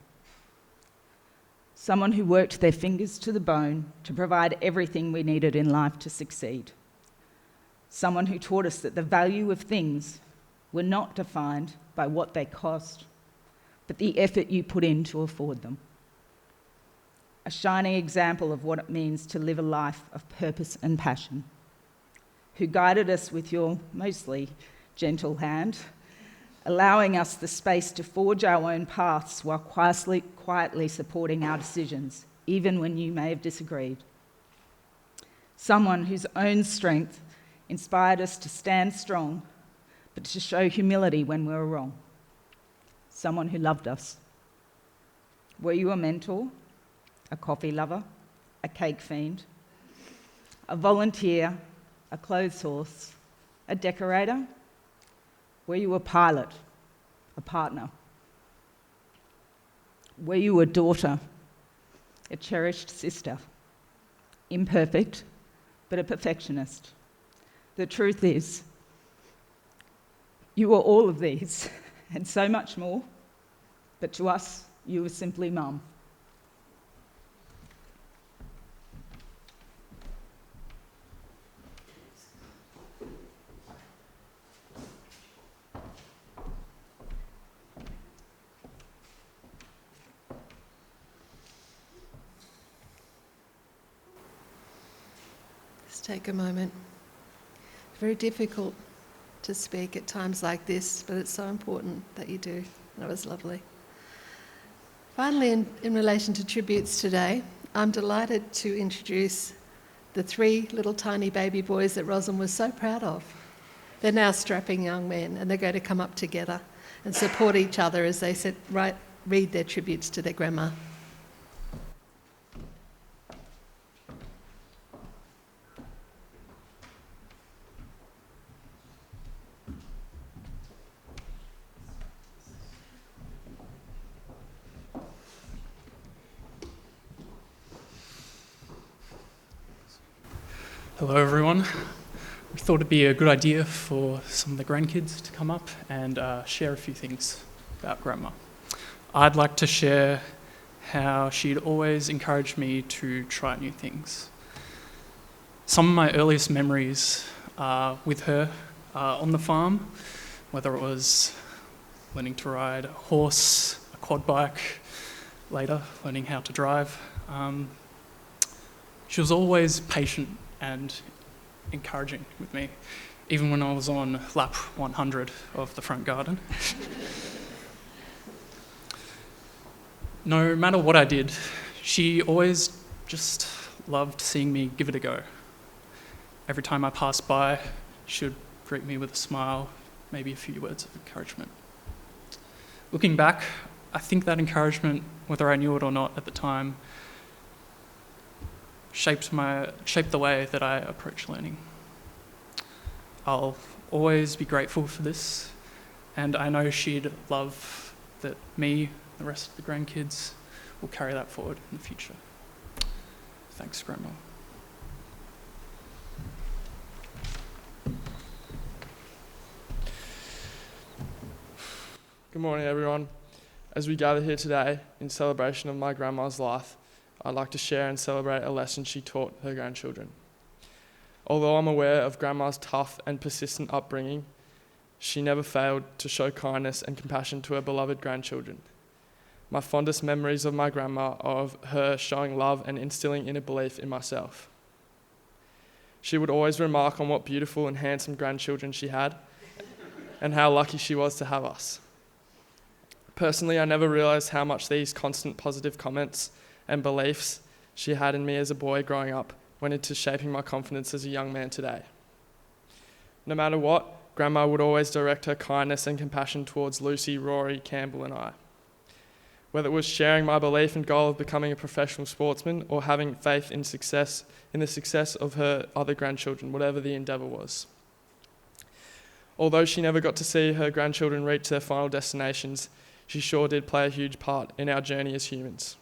Someone who worked their fingers to the bone to provide everything we needed in life to succeed. Someone who taught us that the value of things were not defined by what they cost, but the effort you put in to afford them. A shining example of what it means to live a life of purpose and passion, who guided us with your mostly gentle hand, allowing us the space to forge our own paths while quietly supporting our decisions, even when you may have disagreed. Someone whose own strength inspired us to stand strong, but to show humility when we were wrong. Someone who loved us. Were you a mentor, a coffee lover, a cake fiend, a volunteer, a clothes horse, a decorator? Were you a pilot, a partner? Were you a daughter, a cherished sister, imperfect, but a perfectionist? The truth is, you were all of these, and so much more, but to us, you were simply Mum. Just take a moment. Very difficult to speak at times like this, but it's so important that you do. That was lovely. Finally, in relation to tributes today, I'm delighted to introduce the 3 little tiny baby boys that Roslyn was so proud of. They're now strapping young men, and they're going to come up together and support each other as they read their tributes to their grandma. Hello everyone. We thought it'd be a good idea for some of the grandkids to come up and share a few things about Grandma. I'd like to share how she'd always encouraged me to try new things. Some of my earliest memories are with her on the farm, whether it was learning to ride a horse, a quad bike, later learning how to drive. She was always patient and encouraging with me, even when I was on lap 100 of the front garden. No matter what I did, she always just loved seeing me give it a go. Every time I passed by, she would greet me with a smile, maybe a few words of encouragement. Looking back, I think that encouragement, whether I knew it or not at the time, shaped the way that I approach learning. I'll always be grateful for this, and I know she'd love that me, the rest of the grandkids, will carry that forward in the future. Thanks, Grandma. Good morning, everyone. As we gather here today in celebration of my grandma's life, I'd like to share and celebrate a lesson she taught her grandchildren. Although I'm aware of Grandma's tough and persistent upbringing, she never failed to show kindness and compassion to her beloved grandchildren. My fondest memories of my grandma are of her showing love and instilling inner belief in myself. She would always remark on what beautiful and handsome grandchildren she had and how lucky she was to have us. Personally, I never realised how much these constant positive comments and beliefs she had in me as a boy growing up went into shaping my confidence as a young man today. No matter what, Grandma would always direct her kindness and compassion towards Lucy, Rory, Campbell and I. Whether it was sharing my belief and goal of becoming a professional sportsman or having faith in the success of her other grandchildren, whatever the endeavour was. Although she never got to see her grandchildren reach their final destinations, she sure did play a huge part in our journey as humans.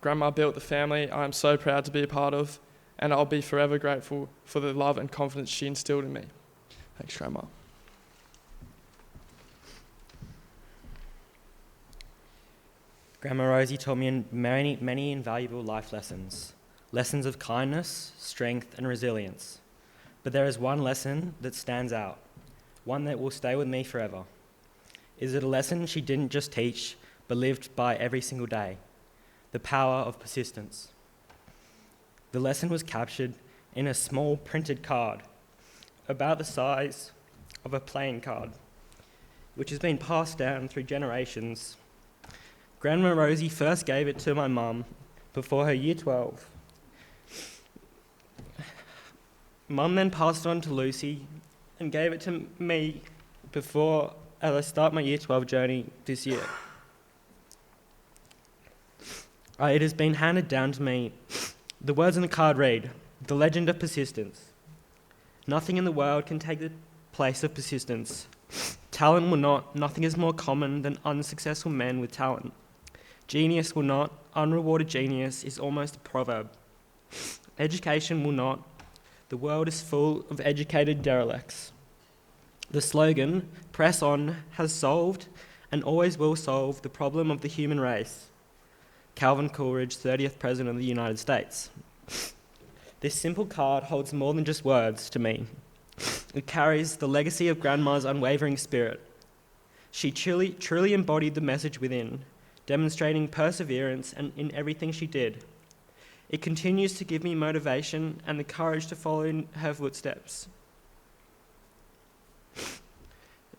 Grandma built the family I am so proud to be a part of, and I'll be forever grateful for the love and confidence she instilled in me. Thanks, Grandma. Grandma Rosie taught me many invaluable life lessons. Lessons of kindness, strength, and resilience. But there is one lesson that stands out, one that will stay with me forever. Is it a lesson she didn't just teach, but lived by every single day? The power of persistence. The lesson was captured in a small printed card, about the size of a playing card, which has been passed down through generations. Grandma Rosie first gave it to my mum before her year 12. Mum then passed it on to Lucy and gave it to me before as I start my year 12 journey this year. It has been handed down to me. The words on the card read, "The legend of persistence. Nothing in the world can take the place of persistence. Talent will not. Nothing is more common than unsuccessful men with talent. Genius will not. Unrewarded genius is almost a proverb. Education will not. The world is full of educated derelicts. The slogan, press on, has solved and always will solve the problem of the human race. Calvin Coolidge, 30th President of the United States." This simple card holds more than just words to me. It carries the legacy of Grandma's unwavering spirit. She truly embodied the message within, demonstrating perseverance in everything she did. It continues to give me motivation and the courage to follow in her footsteps.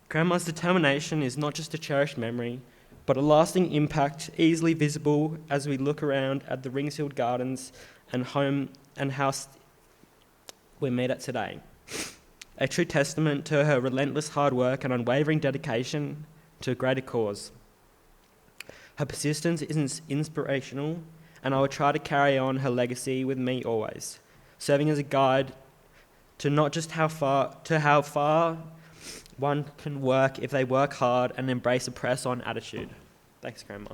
Grandma's determination is not just a cherished memory, but a lasting impact easily visible as we look around at the Ringsfield Gardens and home and house we meet at today. A true testament to her relentless hard work and unwavering dedication to a greater cause. Her persistence is inspirational, and I will try to carry on her legacy with me always, serving as a guide to not just how far one can work if they work hard and embrace a press-on attitude. Thanks, Grandma.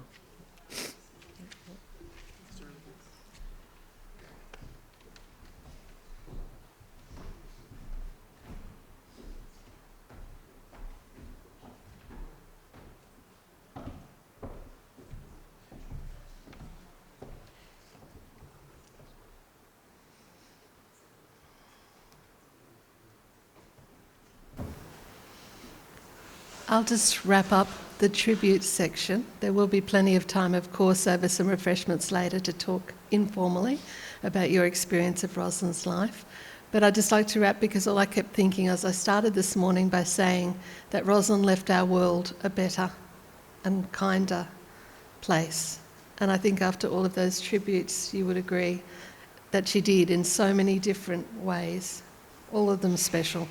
I'll just wrap up the tribute section. There will be plenty of time, of course, over some refreshments later to talk informally about your experience of Roslyn's life. But I'd just like to wrap because all I kept thinking as I started this morning by saying that Roslyn left our world a better and kinder place. And I think after all of those tributes, you would agree that she did in so many different ways, all of them special.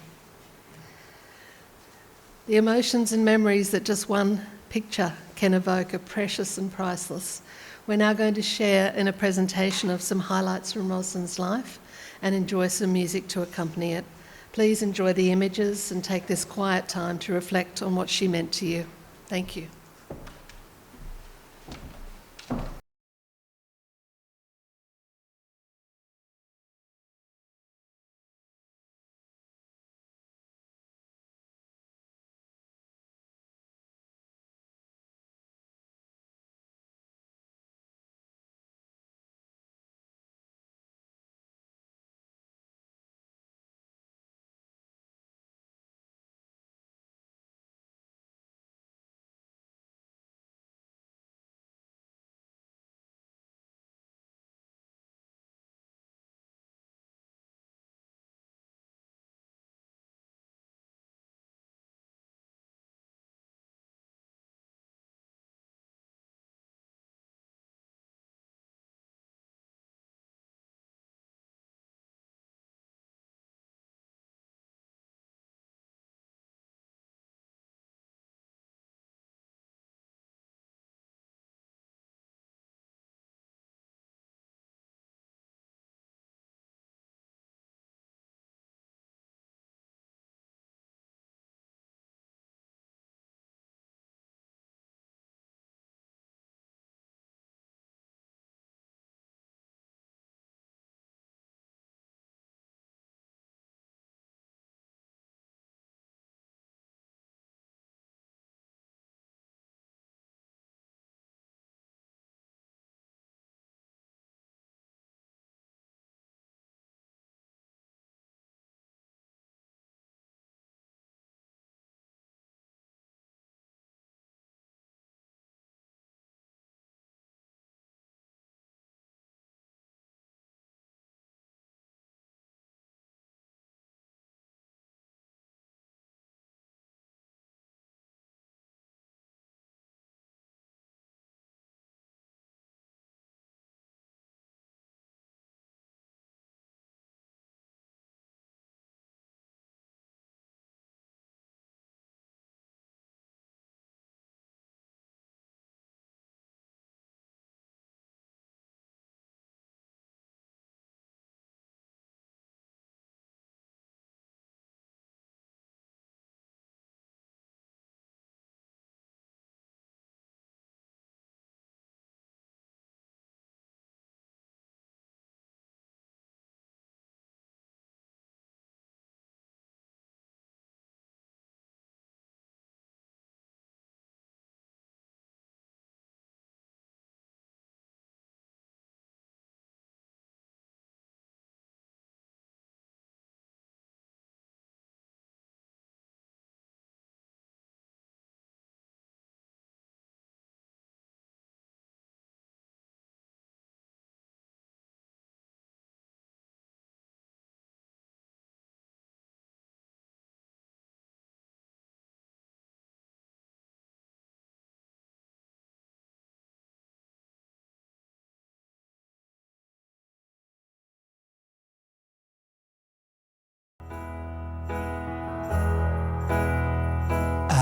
The emotions and memories that just one picture can evoke are precious and priceless. We're now going to share in a presentation of some highlights from Roslyn's life and enjoy some music to accompany it. Please enjoy the images and take this quiet time to reflect on what she meant to you. Thank you.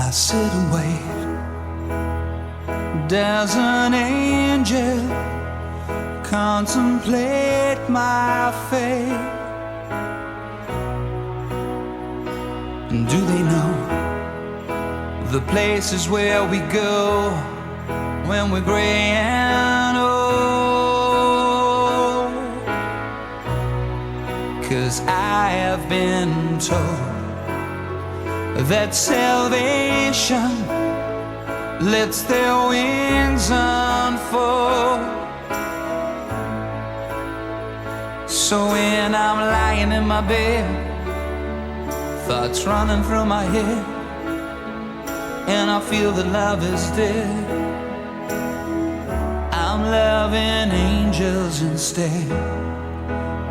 I sit and wait. Does an angel contemplate my fate? And do they know the places where we go when we're gray and old? 'Cause I have been told that salvation lets their wings unfold. So when I'm lying in my bed, thoughts running through my head, and I feel that love is dead, I'm loving angels instead.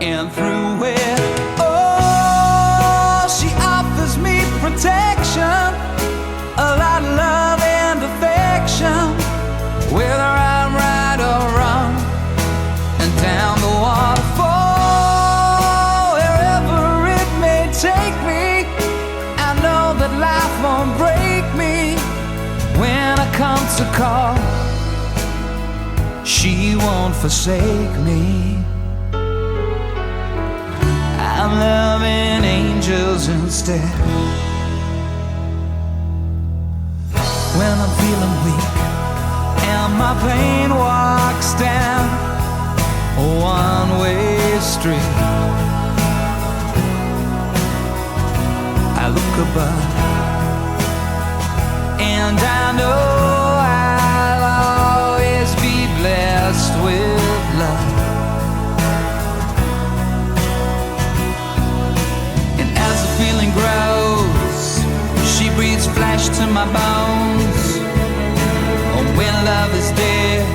And through it, oh, she offers me protection, a lot of love and affection, whether I'm right or wrong, and down the waterfall, wherever it may take me, I know that life won't break me when I come to call. She won't forsake me. I'm loving angels instead. When I'm feeling weak and my pain walks down a one-way street, I look above and I know I'll always be blessed with love. And as the feeling grows, she breathes flesh to my bones. Oh, when love is dead,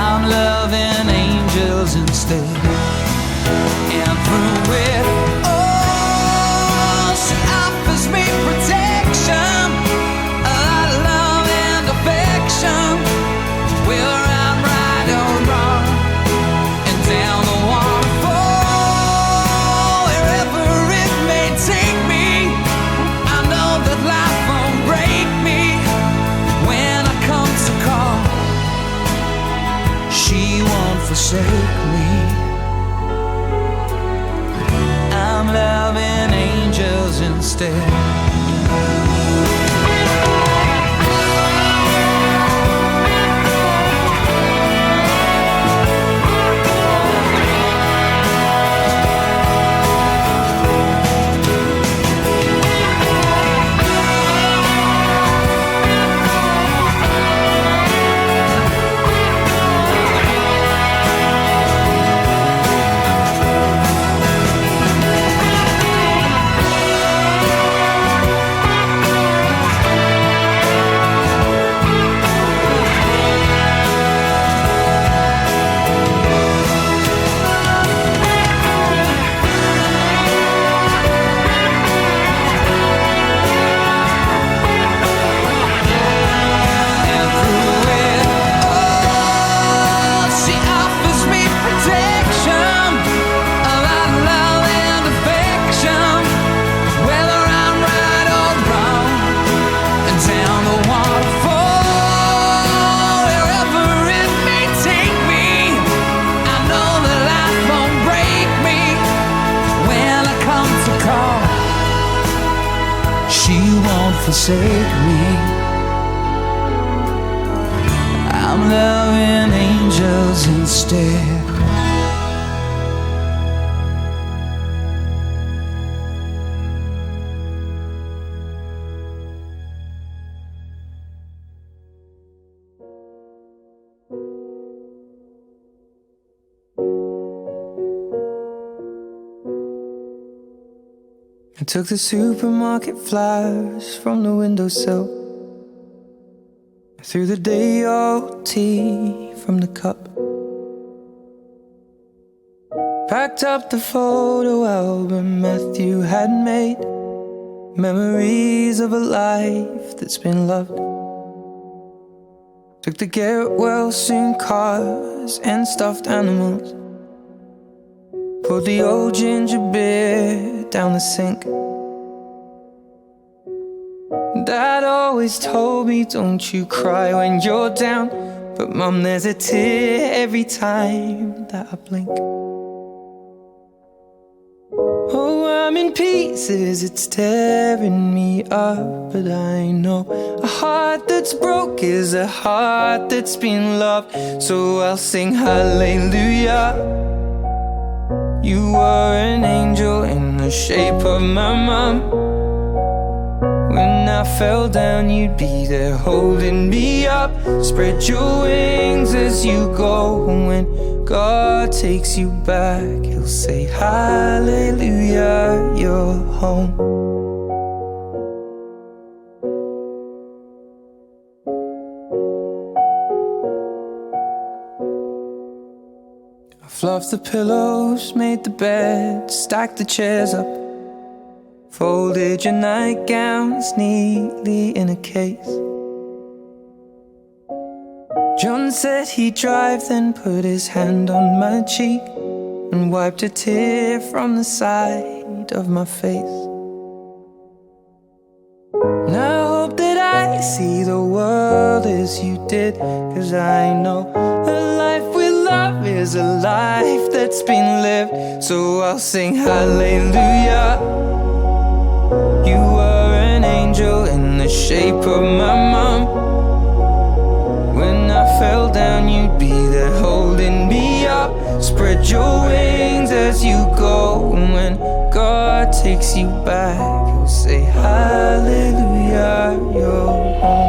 I'm loving angels instead. And through it, oh, she offers me protection, a lot of love and affection, whether I'm right or wrong, and down the waterfall, wherever it may take me, I know that life won't break me when I come to call. She won't forsake me. I'm loving angels instead. Forsake me. I'm loving angels instead. I took the supermarket flyers from the windowsill. I threw the day-old tea from the cup. Packed up the photo album Matthew had made, memories of a life that's been loved. Took the get well soon cars and stuffed animals. Poured the old ginger beer down the sink. Dad always told me, don't you cry when you're down. But Mum, there's a tear every time that I blink. Oh, I'm in pieces, it's tearing me up. But I know a heart that's broke is a heart that's been loved. So I'll sing hallelujah. You were an angel in the shape of my mum. When I fell down, you'd be there holding me up. Spread your wings as you go. When God takes you back, He'll say hallelujah, you're home. I fluffed the pillows, made the bed, stacked the chairs up, folded your nightgowns neatly in a case. John said he'd drive, then put his hand on my cheek and wiped a tear from the side of my face. And I hope that I see the world as you did, 'cause I know a life with love is a life that's been lived. So I'll sing hallelujah. You were an angel in the shape of my mum. When I fell down, you'd be there holding me up. Spread your wings as you go. And when God takes you back, He'll say hallelujah, you're home.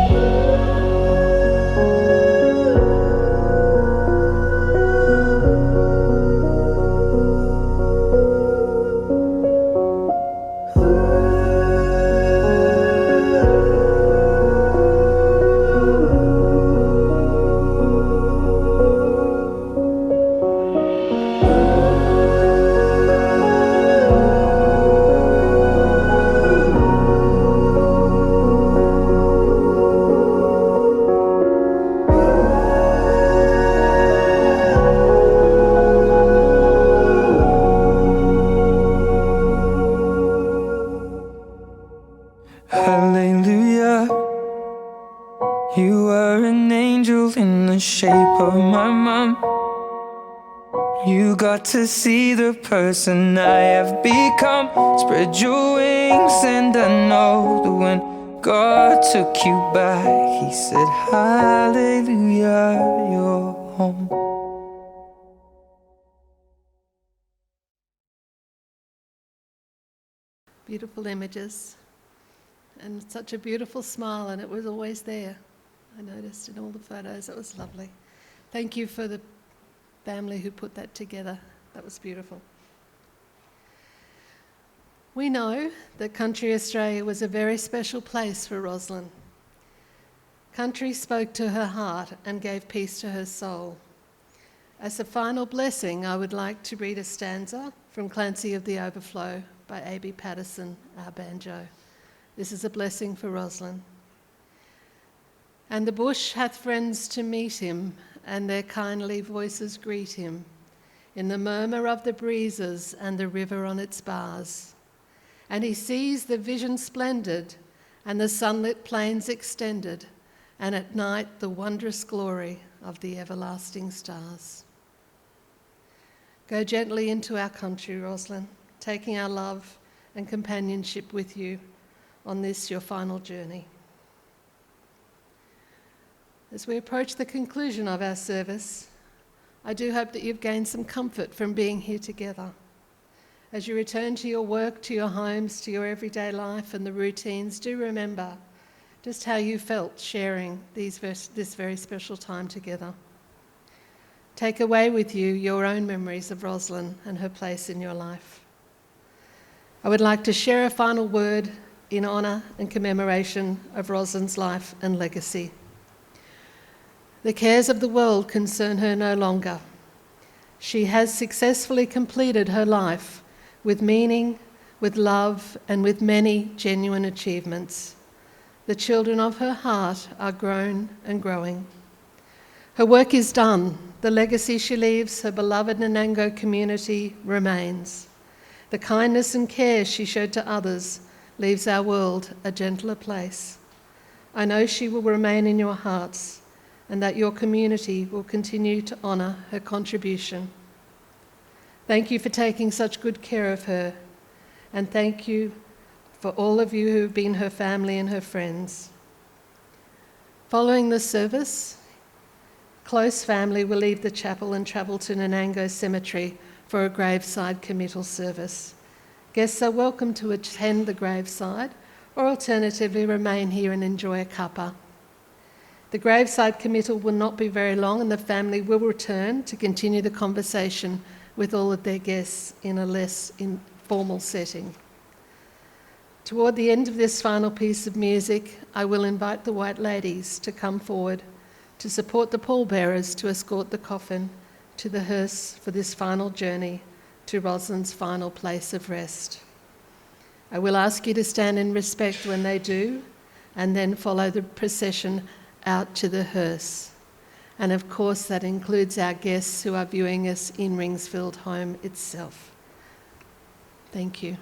Hallelujah. You were an angel in the shape of my mum. You got to see the person I have become. Spread your wings and I know that when God took you back, He said hallelujah, you're home. Beautiful images. And such a beautiful smile, and it was always there. I noticed in all the photos. It was lovely. Thank you for the family who put that together. That was beautiful. We know that Country Australia was a very special place for Roslyn. Country spoke to her heart and gave peace to her soul. As a final blessing, I would like to read a stanza from Clancy of the Overflow by A.B. Patterson, our banjo. This is a blessing for Roslyn. And the bush hath friends to meet him, and their kindly voices greet him, in the murmur of the breezes and the river on its bars. And he sees the vision splendid, and the sunlit plains extended, and at night the wondrous glory of the everlasting stars. Go gently into our country, Roslyn, taking our love and companionship with you on this, your final journey. As we approach the conclusion of our service, I do hope that you've gained some comfort from being here together. As you return to your work, to your homes, to your everyday life and the routines, do remember just how you felt sharing this very special time together. Take away with you your own memories of Roslyn and her place in your life. I would like to share a final word in honour and commemoration of Roslyn's life and legacy. The cares of the world concern her no longer. She has successfully completed her life with meaning, with love, and with many genuine achievements. The children of her heart are grown and growing. Her work is done. The legacy she leaves her beloved Nanango community remains. The kindness and care she showed to others leaves our world a gentler place. I know she will remain in your hearts and that your community will continue to honour her contribution. Thank you for taking such good care of her, and thank you for all of you who have been her family and her friends. Following the service, close family will leave the chapel and travel to Nanango Cemetery for a graveside committal service. Guests are welcome to attend the graveside or alternatively remain here and enjoy a cuppa. The graveside committal will not be very long, and the family will return to continue the conversation with all of their guests in a less informal setting. Toward the end of this final piece of music, I will invite the White Ladies to come forward to support the pallbearers to escort the coffin to the hearse for this final journey to Roslyn's final place of rest. I will ask you to stand in respect when they do, and then follow the procession out to the hearse. And of course, that includes our guests who are viewing us in Ringsfield home itself. Thank you.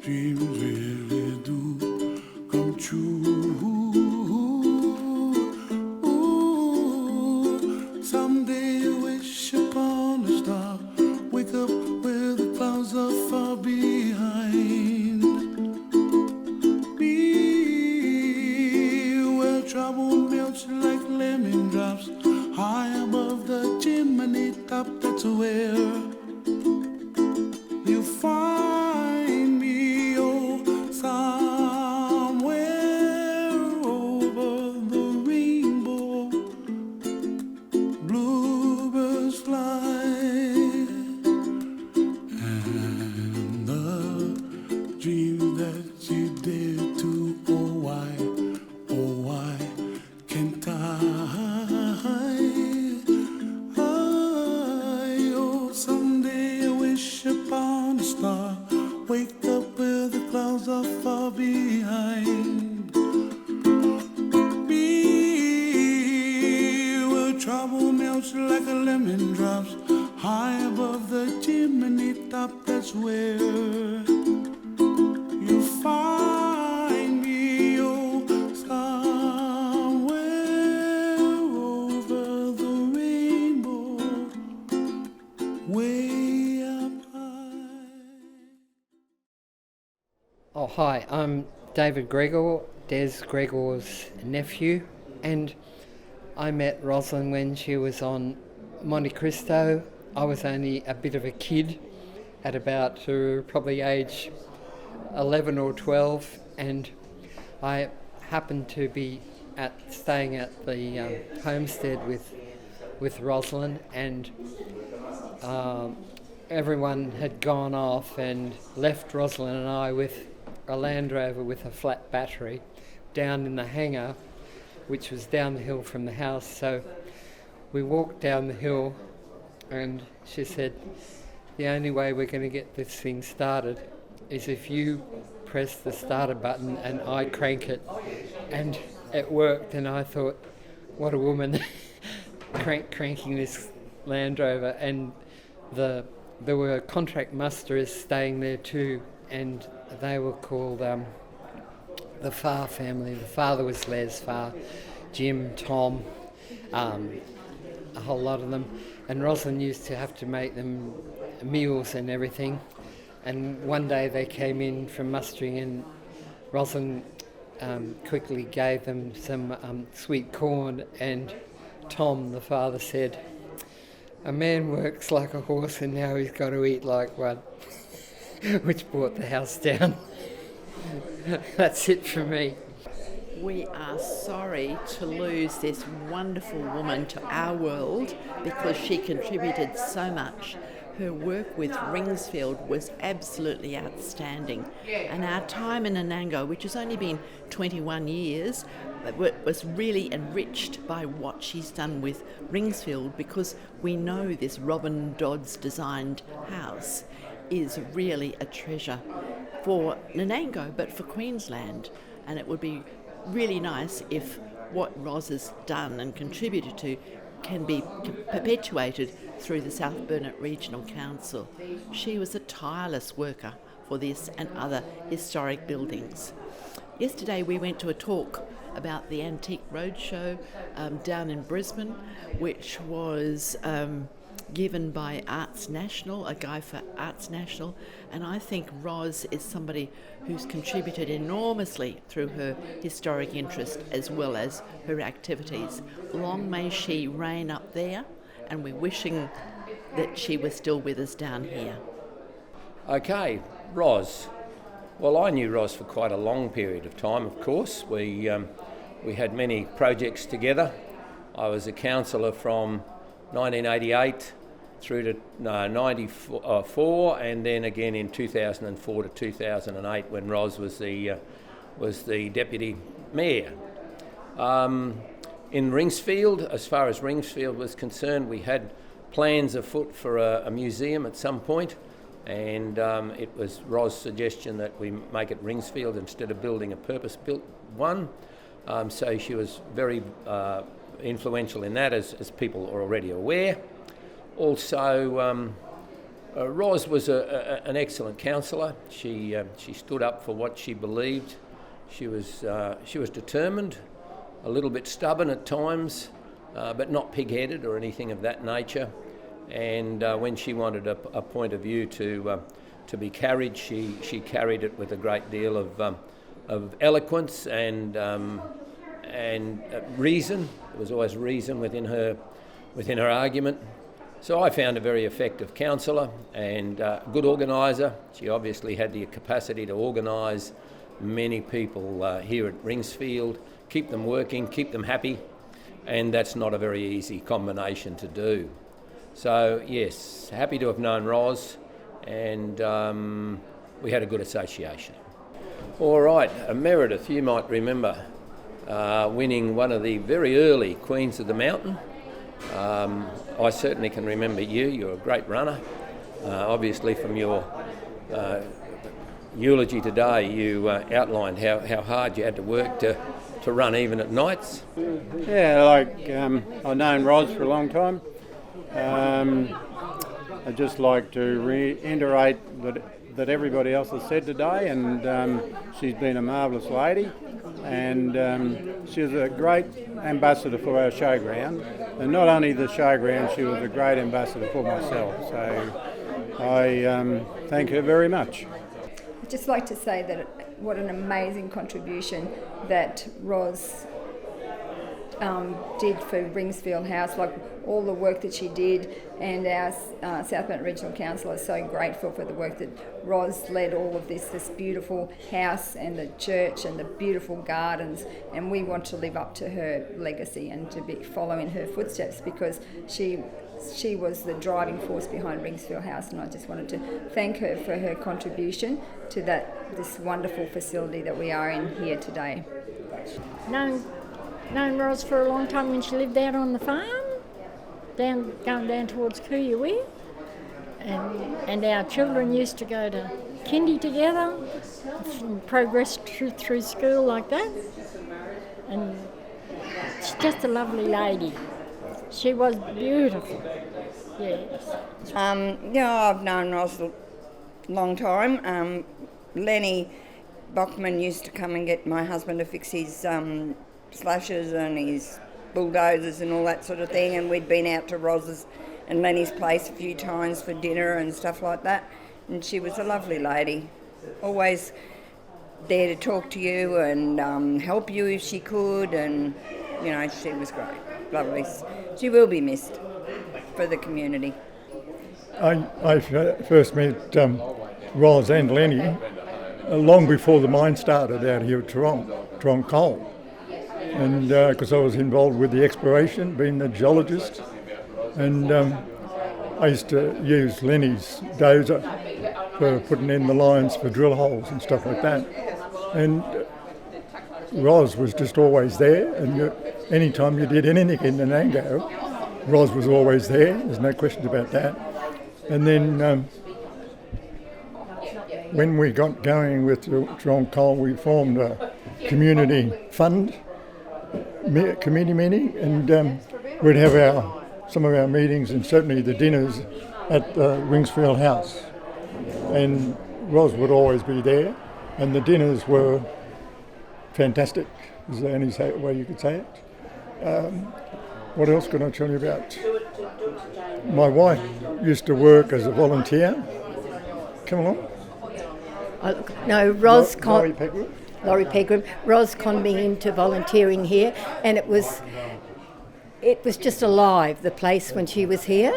dreams really do come true. Ooh, someday I wish upon a star, wake up where the clouds are far behind me, where trouble melts like lemon drops, high above the chimney top. That's where you find me, oh, somewhere over the rainbow. Bluebirds fly, and the dreams that you dare to, oh, why can't oh, someday I wish upon a star, wake up where the clouds are far behind me, where trouble melts like a lemon drops, high above the chimney top. That's where you find me, oh, somewhere over the rainbow, way up high. Oh, hi, I'm David Gregor, Des Gregor's nephew, and I met Roslyn when she was on Monte Cristo. I was only a bit of a kid at about probably age 11 or 12, and I happened to be staying at the homestead with Roslyn, and everyone had gone off and left Roslyn and I with a Land Rover with a flat battery down in the hangar, which was down the hill from the house. So we walked down the hill, and she said, the only way we're going to get this thing started is if you press the starter button and I crank it. And it worked, and I thought, what a woman, cranking this Land Rover. And there were contract musterers staying there too, and they were called the Farr family. The father was Les Farr, Jim, Tom, a whole lot of them. And Roslyn used to have to make them meals and everything. And one day they came in from mustering, and Roslyn quickly gave them some sweet corn, and Tom, the father, said, "A man works like a horse and now he's got to eat like one," which brought the house down. That's it for me. We are sorry to lose this wonderful woman to our world because she contributed so much. Her work with Ringsfield was absolutely outstanding. And our time in Anango, which has only been 21 years, was really enriched by what she's done with Ringsfield, because we know this Robin Dodds designed house is really a treasure for Nanango, but for Queensland. And it would be really nice if what Ros has done and contributed to can be perpetuated through the South Burnett Regional Council. She was a tireless worker for this and other historic buildings. Yesterday we went to a talk about the Antique Roadshow down in Brisbane, which was given by Arts National, a guy for Arts National, and I think Ros is somebody who's contributed enormously through her historic interest as well as her activities. Long may she reign up there, and we're wishing that she was still with us down here. Okay, Ros. Well, I knew Ros for quite a long period of time, of course. We had many projects together. I was a councillor from 1988 through to 94, and then again in 2004 to 2008 when Ros was the deputy mayor. In Ringsfield, as far as Ringsfield was concerned, we had plans afoot for a museum at some point, and it was Ros' suggestion that we make it Ringsfield instead of building a purpose-built one. So she was very influential in that, as people are already aware. Also, Ros was an excellent counsellor. She stood up for what she believed. She was determined, a little bit stubborn at times, but not pig-headed or anything of that nature. And when she wanted a point of view to be carried, she carried it with a great deal of eloquence and reason. There was always reason within her argument. So I found a very effective counsellor and a good organiser. She obviously had the capacity to organise many people here at Ringsfield, keep them working, keep them happy, and that's not a very easy combination to do. So yes, happy to have known Ros, and we had a good association. All right, Meredith, you might remember winning one of the very early Queens of the Mountain. I certainly can remember you. You're a great runner. Obviously, from your eulogy today, you outlined how hard you had to work to run even at nights. Yeah, I've known Ros for a long time. I'd just like to reiterate that everybody else has said today, and she's been a marvellous lady, and she was a great ambassador for our showground, and not only the showground, she was a great ambassador for myself, so I thank her very much. I'd just like to say that what an amazing contribution that Ros did for Ringsfield House, like all the work that she did, and our South Mountain Regional Council is so grateful for the work that Ros led all of this beautiful house and the church and the beautiful gardens, and we want to live up to her legacy and to be following her footsteps, because she was the driving force behind Ringsfield House, and I just wanted to thank her for her contribution to this wonderful facility that we are in here today. Known Ros for a long time when she lived out on the farm, going down towards Kooyuwee, and our children used to go to kindy together and progress through school like that, and she's just a lovely lady. She was beautiful, yes. I've known Ros a long time. Lenny Bockman used to come and get my husband to fix his slashes and his bulldozers and all that sort of thing, and we'd been out to Ros's and Lenny's place a few times for dinner and stuff like that, and she was a lovely lady, always there to talk to you and help you if she could, and she was great, lovely. She will be missed for the community. I first met Ros and Lenny long before the mine started out here at Toronto Coal. And because I was involved with the exploration, being the geologist, and I used to use Lenny's dozer for putting in the lines for drill holes and stuff like that. And Ros was just always there, and any time you did anything in the Nango, Ros was always there. There's no question about that. And then when we got going with Toronto Coal, we formed a community fund committee meeting, and we'd have some of our meetings and certainly the dinners at Ringsfield House, and Ros would always be there, and the dinners were fantastic, is the only way you could say it. What else can I tell you about? My wife used to work as a volunteer. Come along. No, Ros Laurie Pegram. Ros conned me into volunteering here, and it was just alive, the place, when she was here.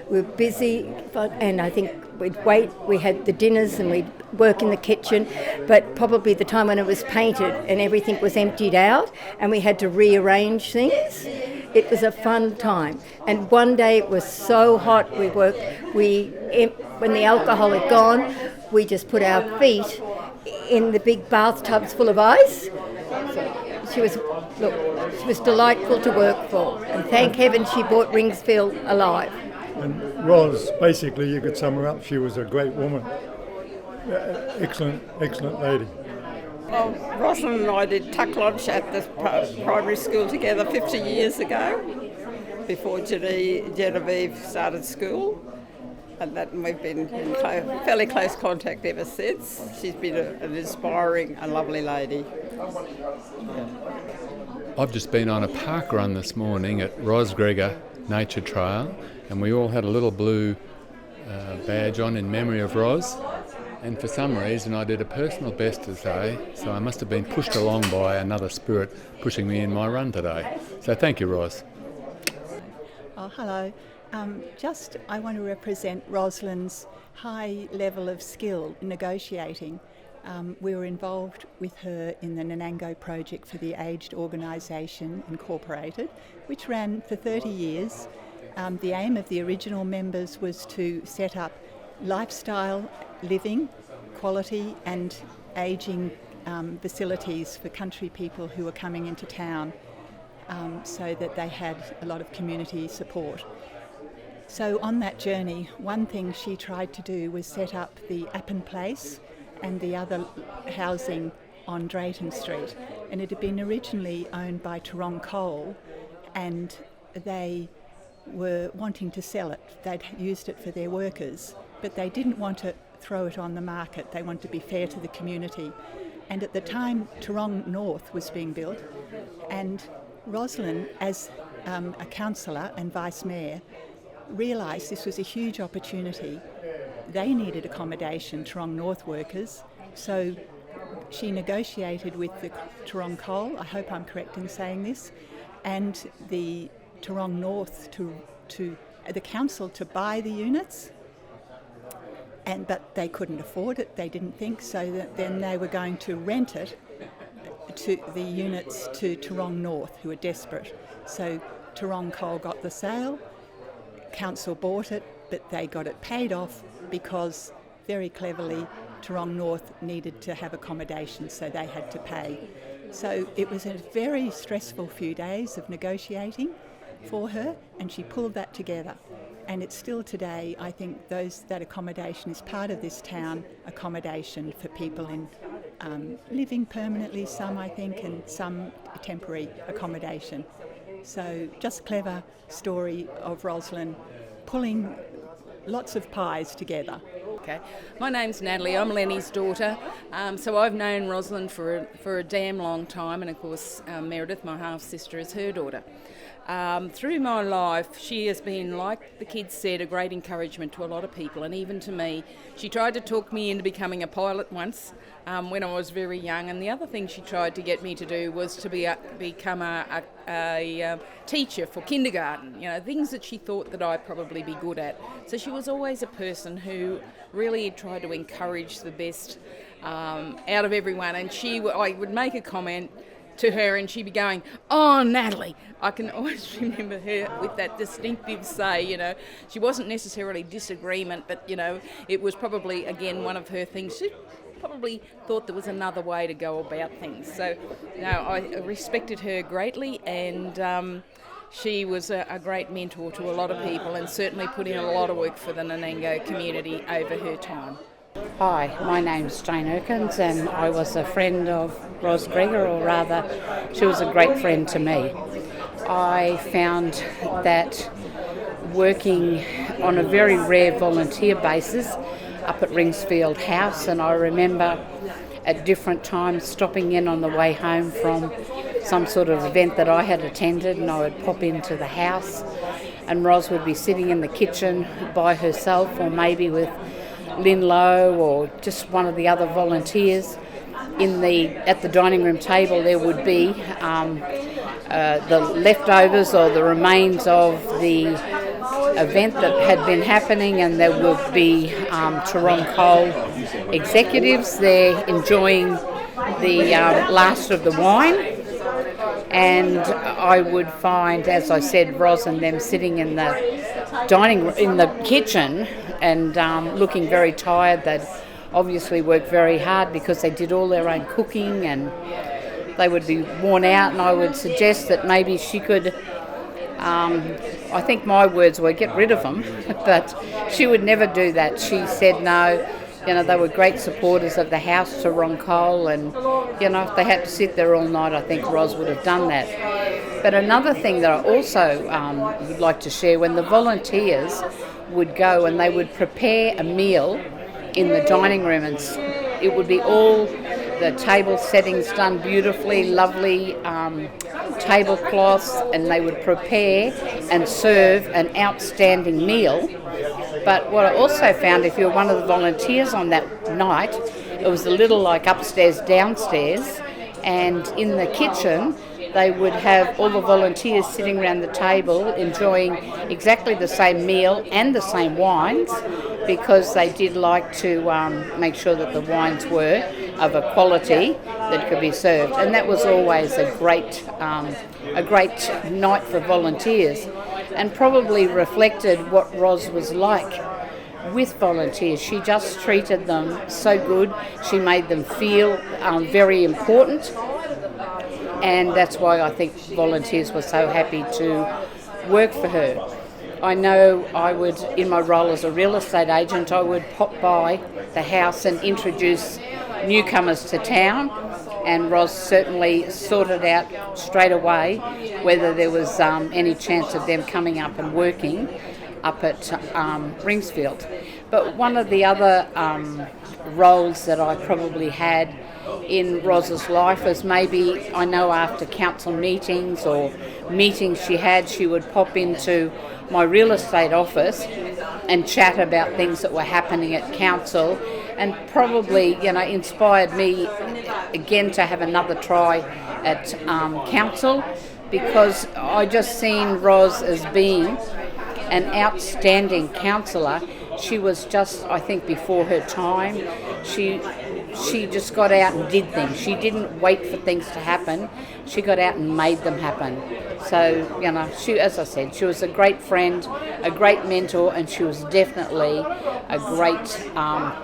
We were busy, and I think we'd wait. We had the dinners and we'd work in the kitchen, but probably the time when it was painted and everything was emptied out and we had to rearrange things. It was a fun time. And one day it was so hot, when the alcohol had gone, we just put our feet in the big bathtubs full of ice. So she was delightful to work for, and thank heaven she brought Ringsfield alive. And Ros, basically, you could sum her up, she was a great woman. Excellent lady. Well, Roslyn and I did tuck lodge at the primary school together 50 years ago, before Genevieve started school. and we've been in fairly close contact ever since. She's been an inspiring and lovely lady. I've just been on a park run this morning at Roslyn Gregor Nature Trail, and we all had a little blue badge on in memory of Ros. And for some reason I did a personal best today, so I must have been pushed along by another spirit pushing me in my run today. So thank you, Ros. Oh, hello. I want to represent Roslyn's high level of skill in negotiating. We were involved with her in the Nanango project for the Aged Organisation Incorporated, which ran for 30 years. The aim of the original members was to set up lifestyle, living, quality and ageing facilities for country people who were coming into town, so that they had a lot of community support. So on that journey, one thing she tried to do was set up the Appin Place and the other housing on Drayton Street. And it had been originally owned by Toorong Coal, and they were wanting to sell it. They'd used it for their workers, but they didn't want to throw it on the market. They wanted to be fair to the community. And at the time, Toorong North was being built, and Roslyn, as a councillor and vice mayor, realised this was a huge opportunity. They needed accommodation, Toorong North workers, so she negotiated with the Toorong Coal, I hope I'm correct in saying this, and the Toorong North to the council to buy the units. But they couldn't afford it, they didn't think, so that then they were going to rent it to the units to Toorong North, who were desperate. So Toorong Coal got the sale, council bought it, but they got it paid off because, very cleverly, Toorong North needed to have accommodation, so they had to pay. So it was a very stressful few days of negotiating for her, and she pulled that together. And it's still today, I think that accommodation is part of this town accommodation for people in living permanently, some I think, and some temporary accommodation. So just clever story of Roslyn pulling lots of pies together. Okay, my name's Natalie, I'm Lenny's daughter, so I've known Roslyn for a damn long time, and of course Meredith, my half-sister, is her daughter. Through my life, she has been, like the kids said, a great encouragement to a lot of people, and even to me. She tried to talk me into becoming a pilot once when I was very young, and the other thing she tried to get me to do was to become a teacher for kindergarten, things that she thought that I'd probably be good at. So she was always a person who really tried to encourage the best out of everyone, and I would make a comment to her and she'd be going, "Oh, Natalie." I can always remember her with that distinctive say, she wasn't necessarily disagreement, but, it was probably, again, one of her things. She probably thought there was another way to go about things. So, I respected her greatly, and she was a great mentor to a lot of people and certainly put in a lot of work for the Nanango community over her time. Hi, my name's Jane Erkins, and I was a friend of Ros Gregor, or rather, she was a great friend to me. I found that working on a very rare volunteer basis up at Ringsfield House, and I remember at different times stopping in on the way home from some sort of event that I had attended, and I would pop into the house, and Ros would be sitting in the kitchen by herself, or maybe with Lynn Lowe or just one of the other volunteers. At the dining room table there would be the leftovers or the remains of the event that had been happening, and there would be Toorong Coal executives there enjoying the last of the wine, and I would find, as I said, Ros and them sitting in the kitchen and looking very tired. They'd obviously worked very hard because they did all their own cooking, and they would be worn out, and I would suggest that maybe she could, I think my words were, get rid of them, but she would never do that. She said no. They were great supporters of the house, Toorong Coal, and, if they had to sit there all night, I think Ros would have done that. But another thing that I also would like to share, when the volunteers would go and they would prepare a meal in the dining room, and it would be all the table settings done beautifully, lovely tablecloths, and they would prepare and serve an outstanding meal. But what I also found, if you were one of the volunteers on that night, it was a little like upstairs, downstairs, and in the kitchen they would have all the volunteers sitting around the table enjoying exactly the same meal and the same wines, because they did like to make sure that the wines were of a quality that could be served. And that was always a great night for volunteers, and probably reflected what Ros was like with volunteers. She just treated them so good. She made them feel very important, and that's why I think volunteers were so happy to work for her. I know I would, in my role as a real estate agent, I would pop by the house and introduce newcomers to town, and Ros certainly sorted out straight away whether there was any chance of them coming up and working up at Ringsfield. But one of the other roles that I probably had in Ros's life was, maybe, I know after council meetings or meetings she would pop into my real estate office and chat about things that were happening at council, and probably, inspired me again to have another try at council, because I just seen Ros as being an outstanding councillor. She was just, I think, before her time. She just got out and did things. She didn't wait for things to happen. She got out and made them happen. So, she, as I said, she was a great friend, a great mentor, and she was definitely a great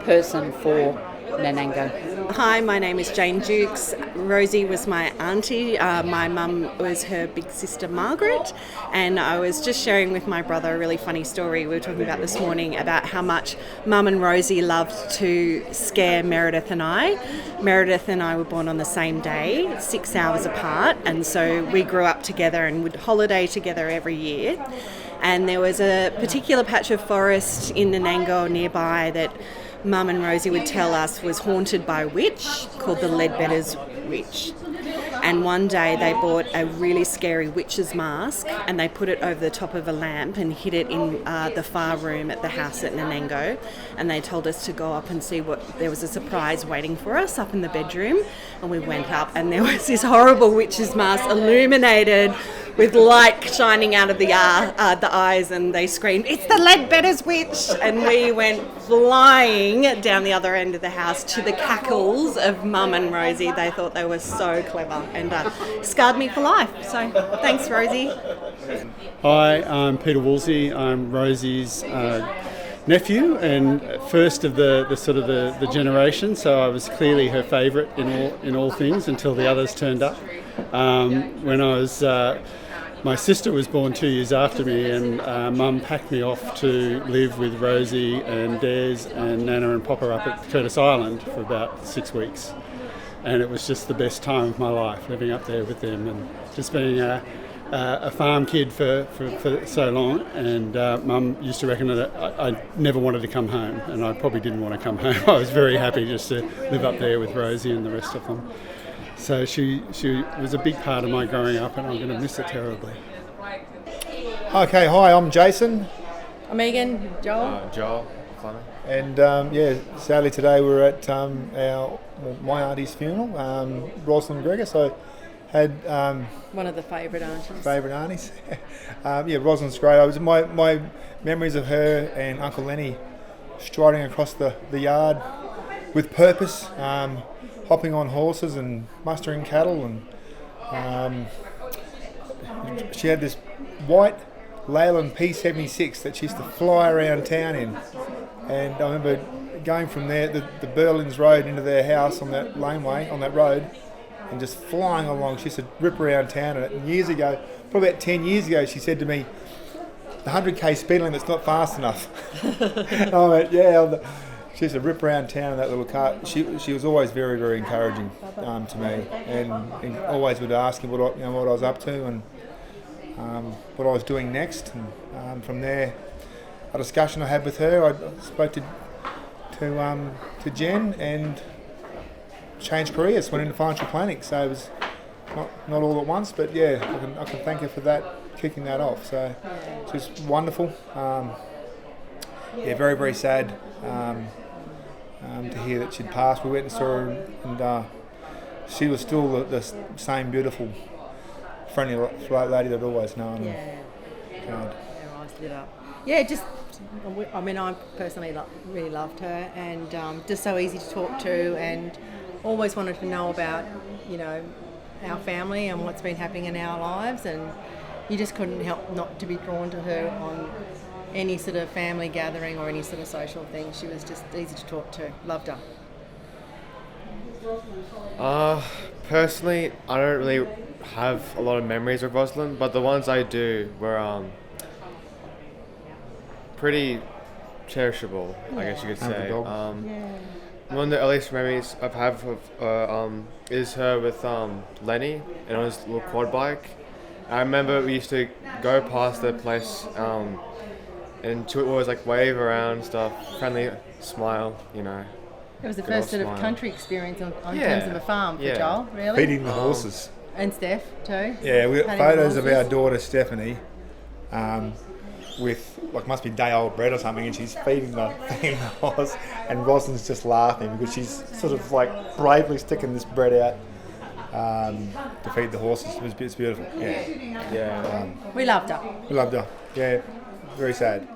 person for Nanango. Hi, my name is Jane Dukes. Rosie was my auntie. My mum was her big sister Margaret, and I was just sharing with my brother a really funny story we were talking about this morning about how much Mum and Rosie loved to scare Meredith and I. Meredith and I were born on the same day, 6 hours apart, and so we grew up together and would holiday together every year. And there was a particular patch of forest in Nanango nearby that Mum and Rosie would tell us was haunted by a witch called the Leadbetter's Witch. And one day they bought a really scary witch's mask and they put it over the top of a lamp and hid it in the far room at the house at Nanango. And they told us to go up and see what, there was a surprise waiting for us up in the bedroom. And we went up and there was this horrible witch's mask illuminated with light shining out of the eyes, and they screamed, "It's the Leadbetter's Witch!" And we went flying down the other end of the house to the cackles of Mum and Rosie. They thought they were so clever and scarred me for life. So thanks, Rosie. Hi, I'm Peter Woolsey. I'm Rosie's nephew and first of the generation, so I was clearly her favourite in all things until the others turned up. When I was my sister was born 2 years after me, and Mum packed me off to live with Rosie and Des and Nana and Papa up at Curtis Island for about 6 weeks. And it was just the best time of my life, living up there with them and just being a farm kid for so long. And Mum used to reckon that I never wanted to come home, and I probably didn't want to come home. I was very happy just to live up there with Rosie and the rest of them. So she was a big part of my growing up, and I'm going to miss it terribly. Okay, hi, I'm Jason. I'm Megan. Joel. Joel. And sadly today we're at my auntie's funeral, Roslyn Gregor. So had one of the favourite aunties. Favourite aunties. Roslyn's great. My memories of her and Uncle Lenny striding across the yard with purpose. Hopping on horses and mustering cattle, and she had this white Leyland P76 that she used to fly around town in. And I remember going from there, the Berlins Road, into their house on that laneway, on that road, and just flying along. She used to rip around town. And years ago, probably about 10 years ago, she said to me, "The 100k speed limit's not fast enough." And I went, yeah. She used to rip around town in that little car. She was always very, very encouraging to me, and always would ask me what I was up to and what I was doing next. And from there, a discussion I had with her. I spoke to Jen and changed careers, went into financial planning. So it was not all at once, but yeah, I can thank her for that, kicking that off. So it was wonderful. Very, very sad to hear that she'd passed. We went and saw her, and she was still the same beautiful, friendly lady that I'd always known. Yeah, her eyes lit up. Yeah, just, I mean, I personally really loved her, and just so easy to talk to, and always wanted to know about, our family and what's been happening in our lives, and you just couldn't help not to be drawn to her on any sort of family gathering or any sort of social thing. She was just easy to talk to. Loved her. Personally, I don't really have a lot of memories of Roslyn, but the ones I do were pretty cherishable, I guess you could say. One of the earliest memories I've had of is her with Lenny and on his little quad bike. I remember we used to go past their place and she would always wave around and stuff, friendly smile, It was the first sort of country experience on terms of a farm for Joel, really. Feeding the horses. And Steph too. Yeah, we got photos of our daughter Stephanie with must be day-old bread or something, and she's feeding the horse, and Roslyn's just laughing because she's sort of bravely sticking this bread out to feed the horses. It's beautiful. Yeah. We loved her. Yeah, very sad.